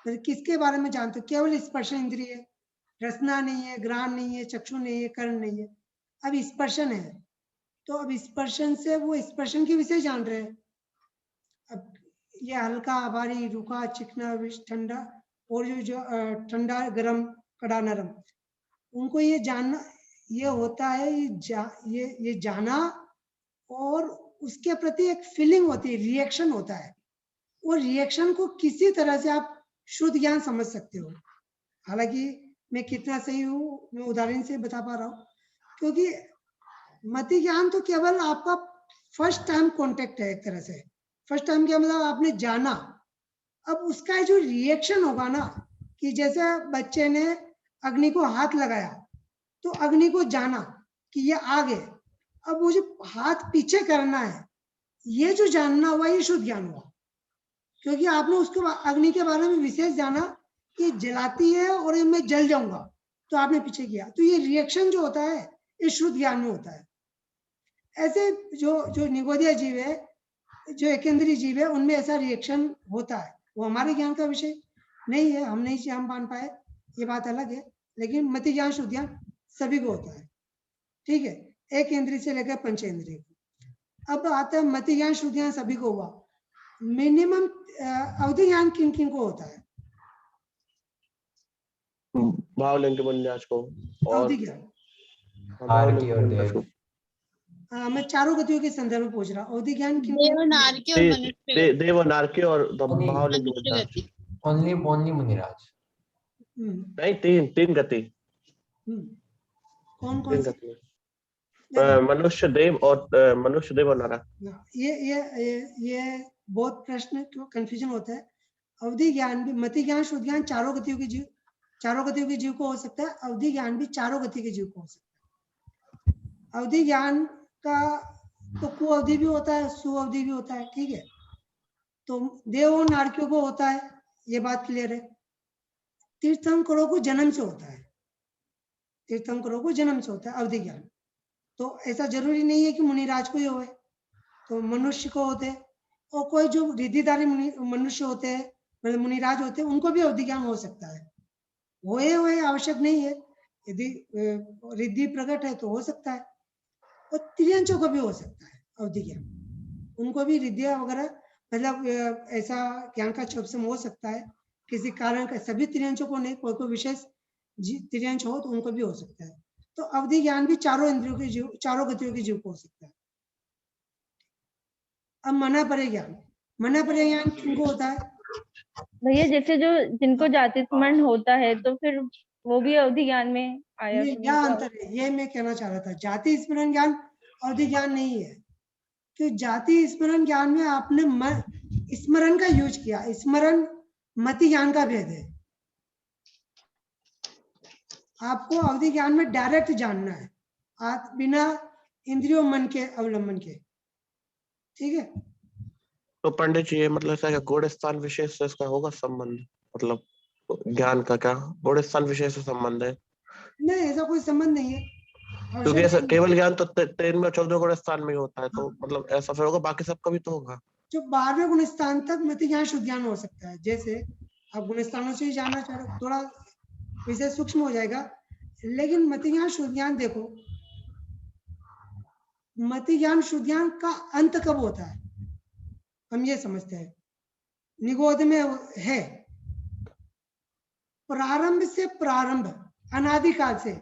A: तो किसके बारे में जानते हो? केवल स्पर्श इंद्रिय है, रसना नहीं है, घ्राण नहीं है, चक्षु नहीं है, कर्ण नहीं है, अब स्पर्शन है। तो अब स्पर्शन से वो स्पर्शन के विषय जान रहे हैं। अब ये हल्का, भारी, रूखा, चिकना, ठंडा, और जो ठंडा, गर्म, कड़ा, नरम, उनको ये जानना, ये होता है ये जाना और उसके प्रति एक फीलिंग होती है, रिएक्शन होता है। वो रिएक्शन को किसी तरह से आप शुद्ध ज्ञान समझ सकते हो। हालांकि मैं कितना सही हूँ मैं उदाहरण से बता पा रहा हूँ, क्योंकि मति ज्ञान तो केवल आपका फर्स्ट टाइम कॉन्टेक्ट है। एक तरह से फर्स्ट टाइम क्या मतलब आपने जाना, अब उसका जो रिएक्शन होगा ना, कि जैसे बच्चे ने अग्नि को हाथ लगाया तो अग्नि को जाना कि ये आगे, अब वो जो हाथ पीछे करना है, ये जो जानना हुआ ये शुद्ध ज्ञान हुआ, क्योंकि आपने उसको अग्नि के बारे में विशेष जाना कि जलाती है और ये मैं जल जाऊंगा, तो आपने पीछे किया, तो ये रिएक्शन जो होता है ये शुद्ध ज्ञान में होता है। ऐसे जो निगोदिया जीव है, जो एकेंद्रीय जीव है, उनमें ऐसा रिएक्शन होता है। वो हमारे ज्ञान का विषय नहीं है, हम नहीं हम मान पाए, ये बात अलग है, लेकिन मति ज्ञान शुद्ध ज्ञान सभी को होता है। ठीक है, एक इंद्रिय से लेकर पंचेंद्रिय को। अब आता है मति ज्ञान शुद्ध ज्ञान सभी को हुआ, मिनिमम अवधि ज्ञान किन किन को होता है?
D: भावलिंग मुनिराज को और
A: अवधि ज्ञान।
B: आरती और देव।
A: मैं चारों गतियों के संदर्भ में पूछ रहा हूँ, अवधि ज्ञान किन
E: देव, नारकी और मनुष्य।
D: देव और नारकी और भावलिंग मुनिराज।
E: गति।
B: ओनली मुनिराज।
D: नहीं, तीन गति।
A: कौन
D: तीन
A: से?
D: गति मनुष्य देव और नारक।
A: ये बहुत प्रश्न क्यों कंफ्यूजन होता है। अवधि ज्ञान भी, मति ज्ञान शुद्ध ज्ञान चारों गतियों के जीव को हो सकता है। अवधि ज्ञान भी चारों गति के जीव को हो सकता है। अवधि ज्ञान का तो कुअवधि भी होता है, सुअवधि भी होता है। ठीक है, तो देव और नारकियों को होता है, ये बात क्लियर है। तीर्थंकरों को जन्म से होता है, तीर्थंकरों को जन्म से होता है अवधि ज्ञान। तो ऐसा जरूरी नहीं है कि मुनिराज को ही होए, तो मनुष्य को होते हैं, और कोई जो रिद्धिधारी मनुष्य होते हैं, मतलब मुनिराज होते हैं, उनको भी अवधि ज्ञान हो सकता है। होए आवश्यक नहीं है, यदि रिद्धि प्रकट है तो हो सकता है। और त्रियंचों को भी हो सकता है अवधि ज्ञान, उनको भी रिद्धिया वगैरह, मतलब ऐसा ज्ञान का क्षोभसम हो सकता है किसी कारण का। सभी त्रियंचों को नहीं, कोई विशेष त्रियंच हो तो उनको भी हो सकता है। तो अवधि ज्ञान भी चारों इंद्रियों के जीव, चारों गतियों के जीव को हो सकता है। अब मना परे ज्ञान किनको होता है?
H: भैया जैसे जो जिनको जाति स्मरण होता है तो फिर वो भी अवधि ज्ञान में आया।
A: ये क्या अंतर है, ये मैं कहना चाह रहा था। जाति स्मरण ज्ञान अवधि ज्ञान नहीं है, क्योंकि जाति स्मरण ज्ञान में आपने स्मरण का यूज किया, स्मरण मति ज्ञान का भेद है। आपको अवधि ज्ञान में डायरेक्ट जानना है, आप बिना इंद्रियों मन के अवलंबन के। ठीक है,
D: तो पंडित जी, ये मतलब ऐसा गुण स्थान विशेष से इसका होगा संबंध, मतलब ज्ञान का क्या गुण स्थान विशेष से संबंध है?
A: नहीं, ऐसा कोई संबंध नहीं है,
D: क्योंकि ऐसा केवल ज्ञान तो 13 में 14 गुण स्थान में ही होता है, तो मतलब ऐसा फिर होगा, बाकी सबका भी तो होगा।
A: जो 12वें गुण स्थान तक मति ज्ञान शुद्ध ज्ञान हो सकता है। जैसे आप गुण स्थानों से ही जानना चाह रहे हो, थोड़ा विषय सूक्ष्म हो जाएगा, लेकिन मति ज्ञान शुद्ध ज्ञान देखो, मति ज्ञान शुद्ध ज्ञान का अंत कब होता है हम ये समझते हैं। निगोद में है प्रारंभ से, प्रारंभ अनादिकाल से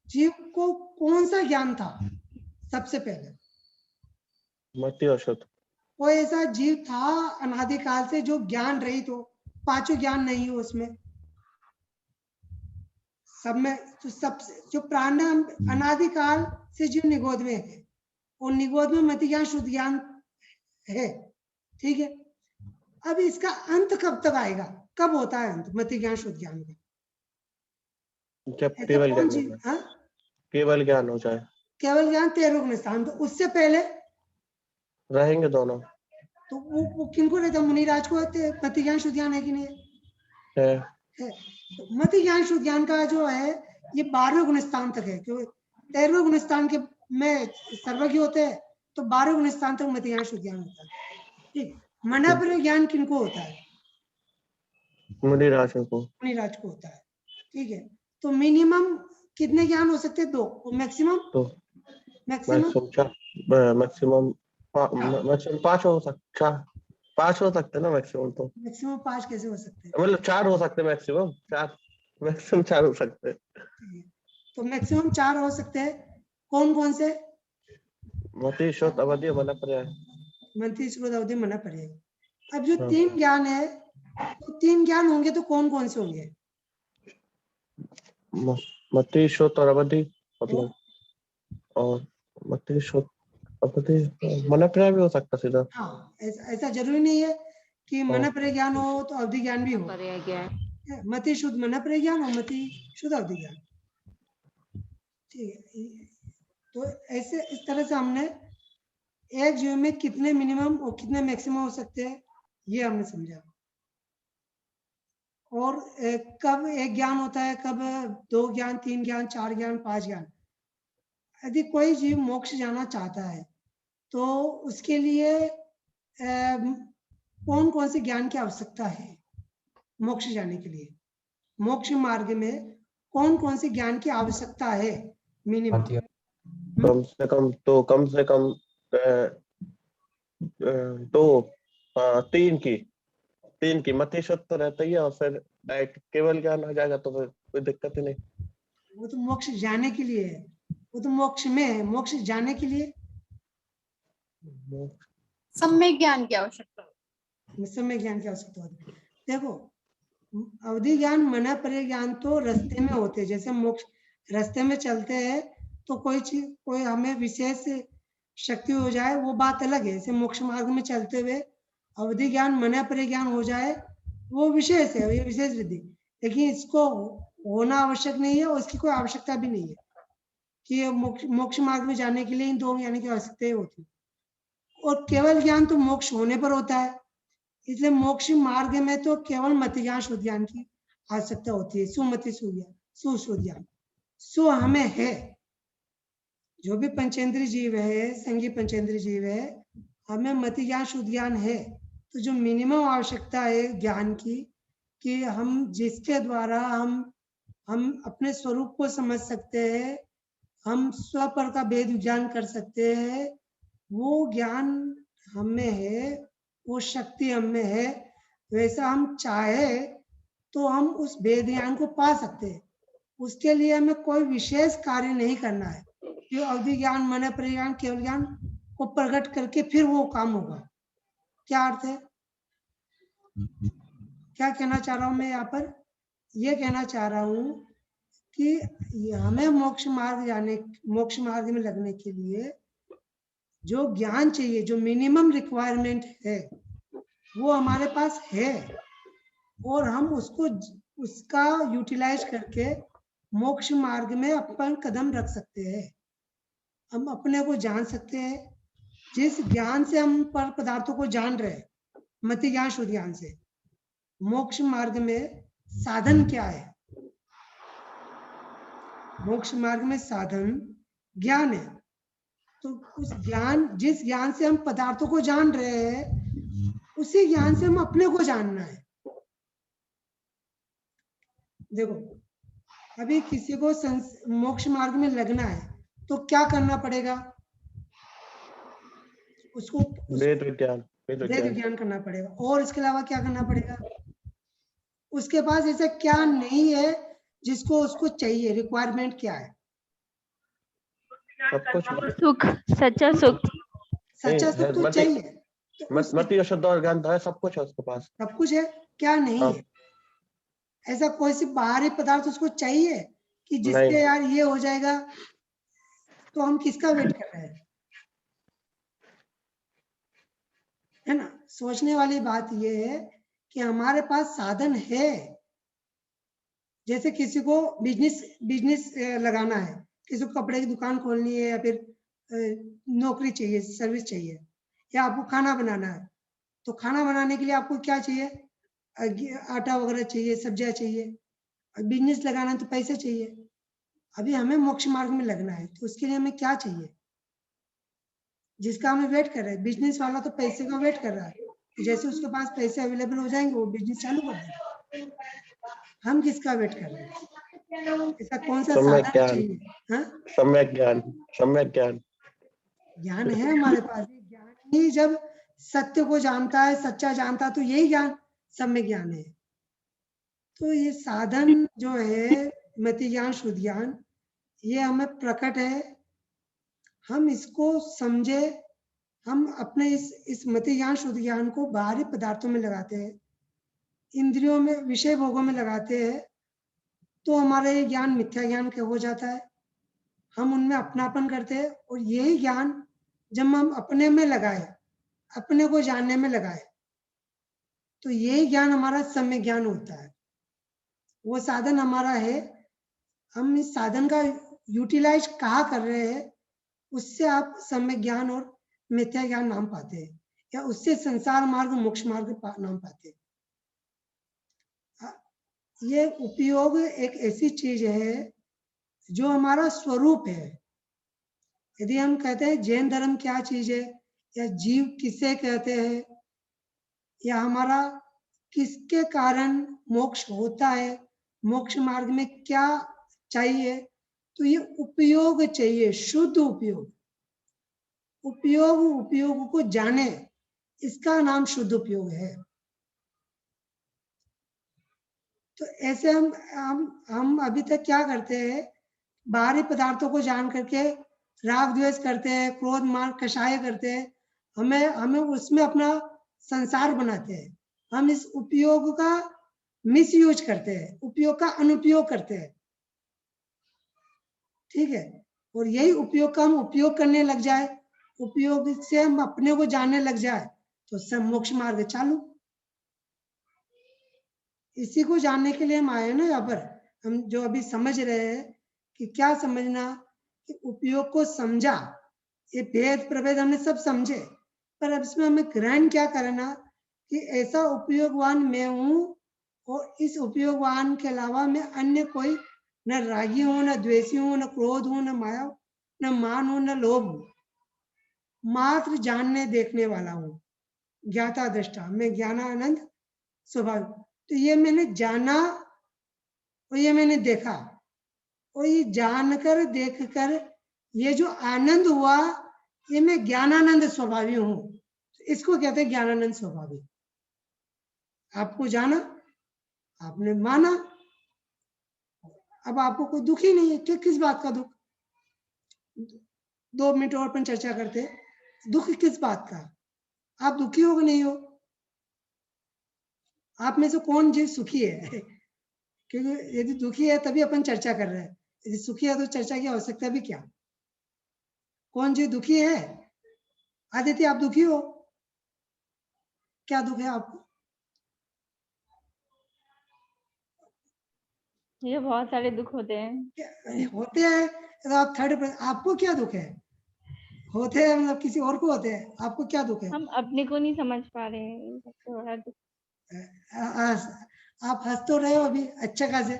A: जीव को कौन सा ज्ञान था सबसे पहले?
D: मति और शुद्ध।
A: कोई ऐसा जीव था अनादिकाल से जो ज्ञान रहित हो, पांचों ज्ञान नहीं हो उसमें? सब में तो सबसे जो प्रारंभ अनादिकाल से जो निगोद में है, और निगोद में मति ज्ञान शुद्ध ज्ञान है। ठीक है, अब इसका अंत कब तक आएगा, कब होता है अंत मति ज्ञान शुद्ध ज्ञान का?
D: जब केवल ज्ञान हो जाए। केवल ज्ञान हो जाए,
A: केवल ज्ञान 13 गुण स्थान, तो उससे पहले
D: रहेंगे दोनों।
A: तो वो किनको रहता? मुनिराज को मति ज्ञान शुद्ध ज्ञान है कि नहीं
D: है?
A: है। तो मति ज्ञान शुद्ध ज्ञान का जो है ये 12वें गुण स्थान तक है, क्योंकि 13वें गुण स्थान के में सर्वज्ञ होते हैं, तो 12वें गुण स्थान तक मति ज्ञान शुद्ध ज्ञान होता है। ठीक, मना पर ज्ञान किनको होता है?
D: मुनिराज को
A: होता है। ठीक है, तो मिनिमम कितने ज्ञान हो सकते हैं? 2, और मैक्सिमम?
D: मैक्सिमम 5 हो सकता, 5 हो सकते ना मैक्सिमम। तो
A: मैक्सिमम 5 कैसे हो सकते हैं?
D: मतलब 4 हो सकते, मैक्सिमम 4 हो सकते हैं।
A: तो मैक्सिमम 4 हो सकते हैं। कौन कौन से?
D: मति श्रुत अवधि मन पर्याय।
A: मति श्रुत अवधि मन पर्याय। अब जो
D: हाँ।
A: 3 ज्ञान है, तो 3 ज्ञान होंगे तो कौन कौन से होंगे?
D: मति श्रुत और अवधि मतलब, और मति श्रुत अवधि मन पर्याय भी हो सकता सीधा।
A: हाँ, ऐसा जरूरी नहीं है कि मन पर्याय ज्ञान हो तो अवधि ज्ञान भी हो।
H: पर्याय ज्ञान।
A: मति शुद्ध मन पर्याय ज्ञान और मति शुद्ध अवधि ज्ञान। ठीक है, तो ऐसे इस तरह से हमने एक जीव में कितने मिनिमम और कितने मैक्सिमम हो सकते हैं ये हमने समझा। और कब एक ज्ञान होता है, कब 2 ज्ञान, 3 ज्ञान, 4 ज्ञान, 5 ज्ञान। यदि कोई जीव मोक्ष जाना चाहता है तो उसके लिए कौन कौन से ज्ञान की आवश्यकता है मोक्ष जाने के लिए? मोक्ष मार्ग में कौन कौन से ज्ञान की आवश्यकता है मिनिमम?
D: कम से कम तो कम से कम 3 की मति शुद्ध तो रहता ही है, और फिर केवल ज्ञान आ जाएगा तो फिर कोई दिक्कत ही नहीं।
A: वो तो मोक्ष जाने के लिए है, वो तो मोक्ष में है। मोक्ष जाने के लिए
G: सम्यक ज्ञान की आवश्यकता है।
A: सम्यक ज्ञान की आवश्यकता होती है। देखो, अवधि ज्ञान, मन पर्याय ज्ञान तो रास्ते में होते हैं। जैसे मोक्ष रास्ते में चलते हैं तो कोई चीज, कोई हमें विशेष शक्ति हो जाए वो बात अलग है। जैसे मोक्ष मार्ग में चलते हुए अवधि ज्ञान, मन पर्याय ज्ञान हो जाए वो विशेष है, ये विशेष विधि। लेकिन इसको होना आवश्यक नहीं है और इसकी कोई आवश्यकता भी नहीं है कि मोक्ष मार्ग में जाने के लिए इन 2 ज्ञान की आवश्यकता होती है। और केवल ज्ञान तो मोक्ष होने पर होता है, इसलिए मोक्ष मार्ग में तो केवल मति ज्ञान, शुद्ध ज्ञान की आवश्यकता होती है। सुमति सुशुद्ध ज्ञान सु हमें है। जो भी पंचेंद्रिय जीव है, संगी पंचेंद्रिय जीव है, हमें मति ज्ञान, शुद्ध ज्ञान है। तो जो मिनिमम आवश्यकता है ज्ञान की, कि हम जिसके द्वारा हम अपने स्वरूप को समझ सकते हैं, हम स्वपर का भेद ज्ञान कर सकते हैं, वो ज्ञान हमें है, वो शक्ति हमें है। वैसा हम चाहे तो हम उस भेद ज्ञान को पा सकते हैं। उसके लिए हमें कोई विशेष कार्य नहीं करना है कि अवधि ज्ञान, मन पर्याय ज्ञान, केवल ज्ञान को प्रकट करके फिर वो काम होगा। क्या अर्थ है? क्या कहना चाह रहा हूं मैं यहाँ पर? ये कहना चाह रहा हूं कि हमें मोक्ष मार्ग में लगने के लिए जो ज्ञान चाहिए, जो मिनिमम रिक्वायरमेंट है, वो हमारे पास है। और हम उसका यूटिलाइज करके मोक्ष मार्ग में अपन कदम रख सकते हैं। हम अपने को जान सकते हैं। जिस ज्ञान से हम पर पदार्थों को जान रहे हैं, मति ज्ञान, शुद्ध ज्ञान से, मोक्ष मार्ग में साधन क्या है? मोक्ष मार्ग में साधन ज्ञान है। तो उस ज्ञान, जिस ज्ञान से हम पदार्थों को जान रहे हैं, उसी ज्ञान से हम अपने को जानना है। देखो, अभी किसी को मोक्ष मार्ग में लगना है तो क्या करना पड़ेगा? उसको
D: वेद
A: विज्ञान करना पड़ेगा। और इसके अलावा क्या करना पड़ेगा? उसके पास ऐसा क्या नहीं है जिसको उसको चाहिए? रिक्वायरमेंट क्या है?
D: सब कुछ,
H: सुख, सच्चा सुख।
A: सच्चा सुख तो चाहिए।
D: मति शुद्ध और ज्ञान है, सब कुछ है उसके पास।
A: सब कुछ है, क्या नहीं है? ऐसा कोई सी बाहरी पदार्थ उसको चाहिए कि जिससे यार ये हो जाएगा? तो हम किसका वेट कर रहे हैं? है ना? सोचने वाली बात ये है कि हमारे पास साधन है। जैसे किसी को बिजनेस लगाना है, किसी को कपड़े की दुकान खोलनी है, या फिर नौकरी चाहिए, सर्विस चाहिए, या आपको खाना बनाना है, तो खाना बनाने के लिए आपको क्या चाहिए? आटा वगैरह चाहिए, सब्जियां चाहिए। बिजनेस लगाना है तो पैसे चाहिए। अभी हमें मोक्ष मार्ग में लगना है तो उसके लिए हमें क्या चाहिए? जिसका हमें वेट कर रहे हैं। बिजनेस वाला तो पैसे का वेट कर रहा है, जैसे उसके पास पैसे अवेलेबल हो जाएंगे वो बिजनेस चालू कर देगा। हम किसका वेट कर रहे हैं? ऐसा कौन सा साधन चाहिए?
D: सम्यक ज्ञान
A: ज्ञान है हमारे पास। ज्ञान ही जब सत्य को जानता है, सच्चा जानता है, तो यही ज्ञान सम्यक ज्ञान है। तो ये साधन जो है मति ज्ञान, शुद्ध ज्ञान, ये हमें प्रकट है। हम इसको समझे, हम अपने इस मति ज्ञान शुद्ध ज्ञान को बाहरी पदार्थों में लगाते हैं, इंद्रियों में, विषय भोगों में लगाते हैं, तो हमारा ये ज्ञान मिथ्या ज्ञान के हो जाता है। हम उनमें अपनापन करते हैं, और यही ज्ञान जब हम अपने में लगाए, अपने को जानने में लगाए, तो यही ज्ञान हमारा सम्यक ज्ञान होता है। वो साधन हमारा है, हम इस साधन का यूटिलाइज कहाँ कर रहे हैं, उससे आप सम्यक ज्ञान और मिथ्या ज्ञान नाम पाते हैं, या उससे संसार मार्ग मोक्ष मार्ग नाम पाते हैं। ये उपयोग एक ऐसी चीज है जो हमारा स्वरूप है। यदि हम कहते हैं जैन धर्म क्या चीज है, या जीव किसे कहते हैं, या हमारा किसके कारण मोक्ष होता है, मोक्ष मार्ग में क्या चाहिए, तो ये उपयोग चाहिए, शुद्ध उपयोग। उपयोग को जाने, इसका नाम शुद्ध उपयोग है। तो ऐसे हम अभी तक क्या करते हैं, बाहरी पदार्थों को जान करके राग द्वेष करते हैं, क्रोध मान कषाय करते हैं, हमें उसमें अपना संसार बनाते हैं। हम इस उपयोग का मिसयूज करते हैं, उपयोग का अनुपयोग करते हैं, ठीक है। और यही उपयोग का हम उपयोग करने लग जाए, उपयोग से हम अपने को जानने लग जाए, तो सब मोक्ष मार्ग चालू। इसी को जानने के लिए हम आए ना यहाँ पर। हम जो अभी समझ रहे हैं कि क्या समझना, कि उपयोग को समझा, ये भेद प्रभेद हमने सब समझे, पर अब इसमें हमें ग्रहण क्या करना, कि ऐसा उपयोगवान मैं हूँ, और इस उपयोगवान के अलावा मैं अन्य कोई न रागी हूँ, न द्वेषी हूँ, न क्रोध हूँ, न माया हूँ, न मान हूँ, न लोभ हूँ, मात्र जानने देखने वाला हूँ, ज्ञाता दृष्टा, मैं ज्ञानानंद स्वभाव। तो ये मैंने जाना और ये मैंने देखा, और ये जानकर देखकर ये जो आनंद हुआ, ये मैं ज्ञानानंद स्वभावी हूँ। इसको कहते हैं ज्ञानानंद स्वभावी। आपको जाना, आपने माना, अब आपको कोई दुख ही नहीं है। किस बात का दुख? 2 मिनट और अपन चर्चा करते हैं, दुख किस बात का? आप दुखी हो कि नहीं हो? आप में से कौन जी सुखी है? क्योंकि यदि दुखी है तभी अपन चर्चा कर रहे हैं, यदि सुखी है तो चर्चा की आवश्यकता भी क्या? कौन जी दुखी है? आदित्य, आप दुखी हो? क्या दुख है आपको?
H: ये बहुत सारे दुख होते हैं।
A: होते हैं तो आप थर्ड, आपको क्या दुख है? होते हैं मतलब किसी और को होते हैं, आपको क्या दुख है?
H: हम अपने को नहीं समझ पा रहे हैं, सबसे बड़ा दुख।
A: आप हंस तो रहे हो अभी अच्छा खासे,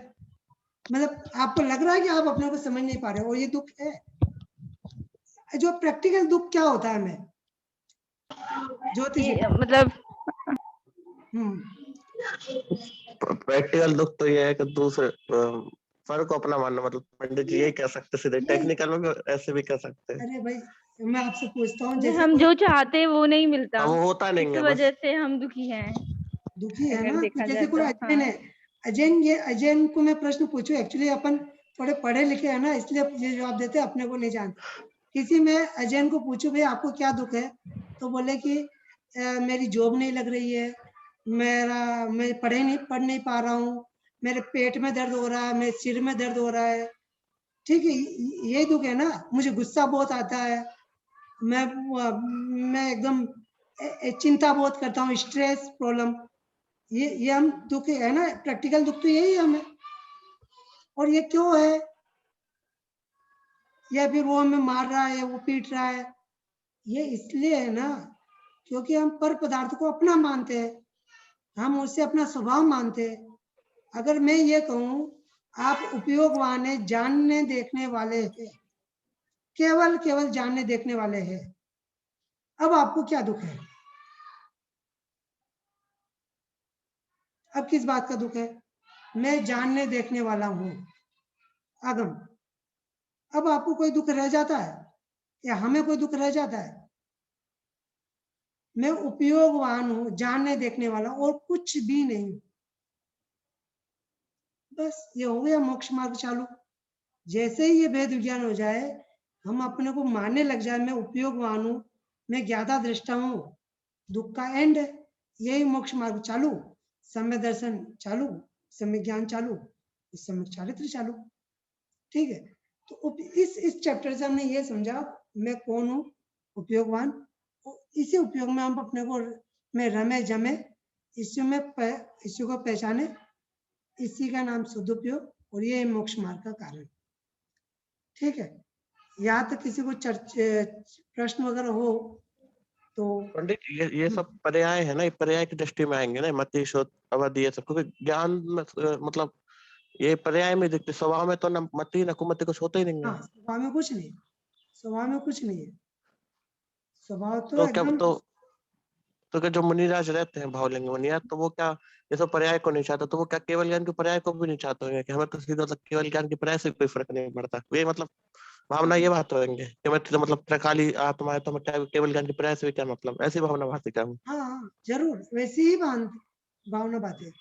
A: मतलब आपको लग रहा है कि आप अपने को समझ नहीं पा रहे हो, और ये दुख है। जो प्रैक्टिकल दुख क्या होता है हमें ज्योति जी?
H: मतलब
D: प्रैक्टिकल दुख तो ये है कि दूसरे फल को अपना मानना, मतलब पंडित जी यही कह सकते सीधे, टेक्निकल में भी ऐसे भी कह सकते हैं।
A: अरे भाई, मैं आपसे पूछता हूँ, जैसे
H: हम जो चाहते हैं वो नहीं मिलता,
D: वो होता नहीं
H: इस
D: है,
H: वजह से हम दुखी हैं।
A: दुखी है
H: अगर
A: ना।
H: देखा
A: तो जैसे
H: जाए
A: कोई
H: तो,
A: अजैन है, अजैन, ये अजैन को मैं प्रश्न पूछूं, एक्चुअली अपन थोड़े पढ़े लिखे हैं ना, इसलिए ये जवाब देते, अपने को नहीं जानते। किसी में अजैन को पूछूं, भाई आपको क्या दुख है, तो बोले कि मेरी जॉब नहीं लग रही है, मैं पढ़ नहीं पा रहा हूँ, मेरे पेट में दर्द हो रहा है, मेरे सिर में दर्द हो रहा है, ठीक है, यही दुख है ना। मुझे गुस्सा बहुत आता है, मैं एकदम चिंता बहुत करता हूँ, स्ट्रेस प्रॉब्लम, ये हम दुख है ना, प्रैक्टिकल दुख तो यही है हमें। और ये क्यों है? या फिर वो हमें मार रहा है, वो पीट रहा है, ये इसलिए है ना क्योंकि हम पर पदार्थ को अपना मानते हैं, हम उससे अपना स्वभाव मानते हैं। अगर मैं ये कहूं आप उपयोगवान है, जानने देखने वाले हैं, केवल जानने देखने वाले हैं, अब आपको क्या दुख है? अब किस बात का दुख है? मैं जानने देखने वाला हूं, आगम। अब आपको कोई दुख रह जाता है, या हमें कोई दुख रह जाता है? मैं उपयोगवान हूं, जानने देखने वाला, और कुछ भी नहीं, बस ये हो गया मोक्ष मार्ग चालू। जैसे ही ये भेद विज्ञान हो जाए, हम अपने को मानने लग जाए मैं उपयोगवान हूँ, मैं ज्ञाता दृष्टा हूँ, दुख का एंड है, यही मोक्ष मार्ग चालू, सम्यक दर्शन चालू, सम्यक ज्ञान चालू, सम्यक चारित्र चालू। ठीक है, तो इस चैप्टर से हमने ये समझा मैं कौन हूँ, उपयोगवान, इसी उपयोग में हम अपने को में रमे जमे, इसी को पहचाने, इसी का नाम सदुपयोग, और ये मोक्ष मार्ग का कारण। ठीक है, यहाँ तक किसी को प्रश्न वगैरह हो तो।
D: पंडित ये सब पर्याय है ना, ये पर्याय की दृष्टि में आएंगे ना, मति श्रुत अवधि ये सब, क्योंकि ज्ञान मतलब ये पर्याय में दिखते, स्वभाव में तो न मति न कुमति कुछ होता ही नहीं है।
A: हाँ, स्वभाव में कुछ नहीं, स्वभाव में कुछ नहीं है, स्वभाव तो
D: क्या
A: एकदम
D: तो क्या जो मुनिराज रहते हैं भावलिंग मुनिराज, तो वो क्या ये सब पर्याय को नहीं चाहता, तो वो क्या केवल ज्ञान के पर्याय को भी नहीं चाहते होंगे कि हमें तो सीधा मतलब केवल ज्ञान के पर्याय से कोई फर्क नहीं पड़ता, ये मतलब भावना ये बात होंगे कि मैं तो मतलब त्रकाली आत्मा है तो मैं केवल ज्ञान के पर्याय से भी क्या मतलब, ऐसी भावना भाती क्या?
A: हाँ जरूर वैसी ही भावना बात है।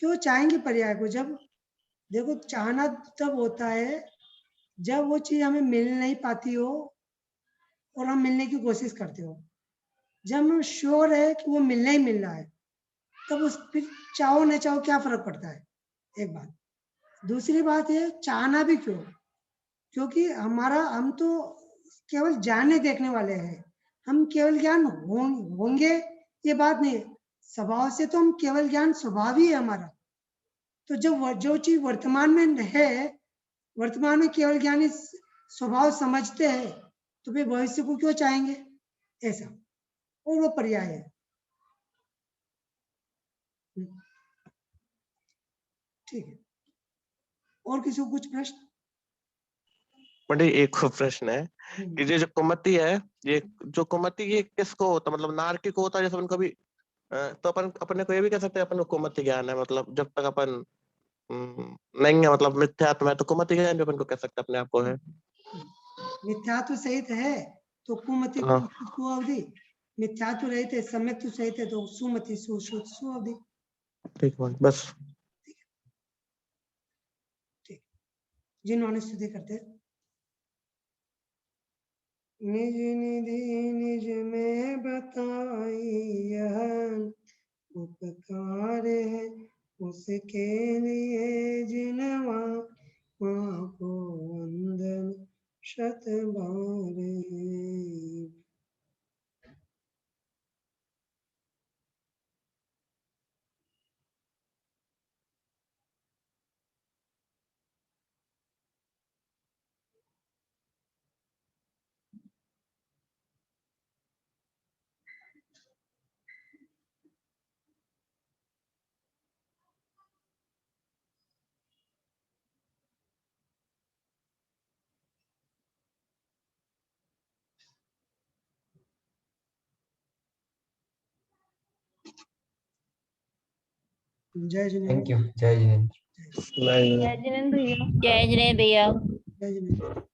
A: क्यों चाहेंगे पर्याय को? जब देखो चाहना तब होता है जब वो चीज हमें मिल नहीं पाती हो और हम मिलने की कोशिश करते हो। जब हम श्योर है कि वो मिलना ही मिल रहा है, तब उस फिर चाहो न चाहो क्या फर्क पड़ता है, एक बात। दूसरी बात है चाहना भी क्यों, क्योंकि हम तो केवल जानने देखने वाले हैं, हम केवल ज्ञान होंगे ये बात नहीं है। स्वभाव से तो हम केवल ज्ञान स्वभाव ही है हमारा। तो जब जो चीज वर्तमान में है, वर्तमान में केवल ज्ञानी स्वभाव समझते हैं, तो फिर भविष्य को क्यों चाहेंगे, ऐसा। और वो पर्याय है। ठीक है, और किसी को कुछ प्रश्न?
D: पंडित एक प्रश्न है कि ये जो कुमति है, ये जो कुमति ये किसको होता, मतलब नारकी को होता है? जैसे उनको भी तो अपन अपने को ये भी कह सकते हैं अपन को कुमति ज्ञान है, मतलब जब तक अपन नहीं है मतलब मिथ्यात्म है, तो कुमति ज्ञान भी अपन को कह सकते हैं अपने आप को है।
A: मिथ्यात्व सहित है तो कुमति कुअवधि, मिथ्यात्व रहित है, सम्यक सहित है तो सुमति सुअवधि।
D: ठीक है बस।
A: ठीक, जिन्होंने स्तुति करते निज निधि निज में बताई यह उपकार है उसके लिए जिनवा माँ को वंदन शत बार। जय जिनेन्द्र।
B: Thank you. जय जिनेन्द्र।
H: जय जिनेन्द्र भैया।
F: जय जिनेन्द्र भैया।
A: जय जिनेन्द्र।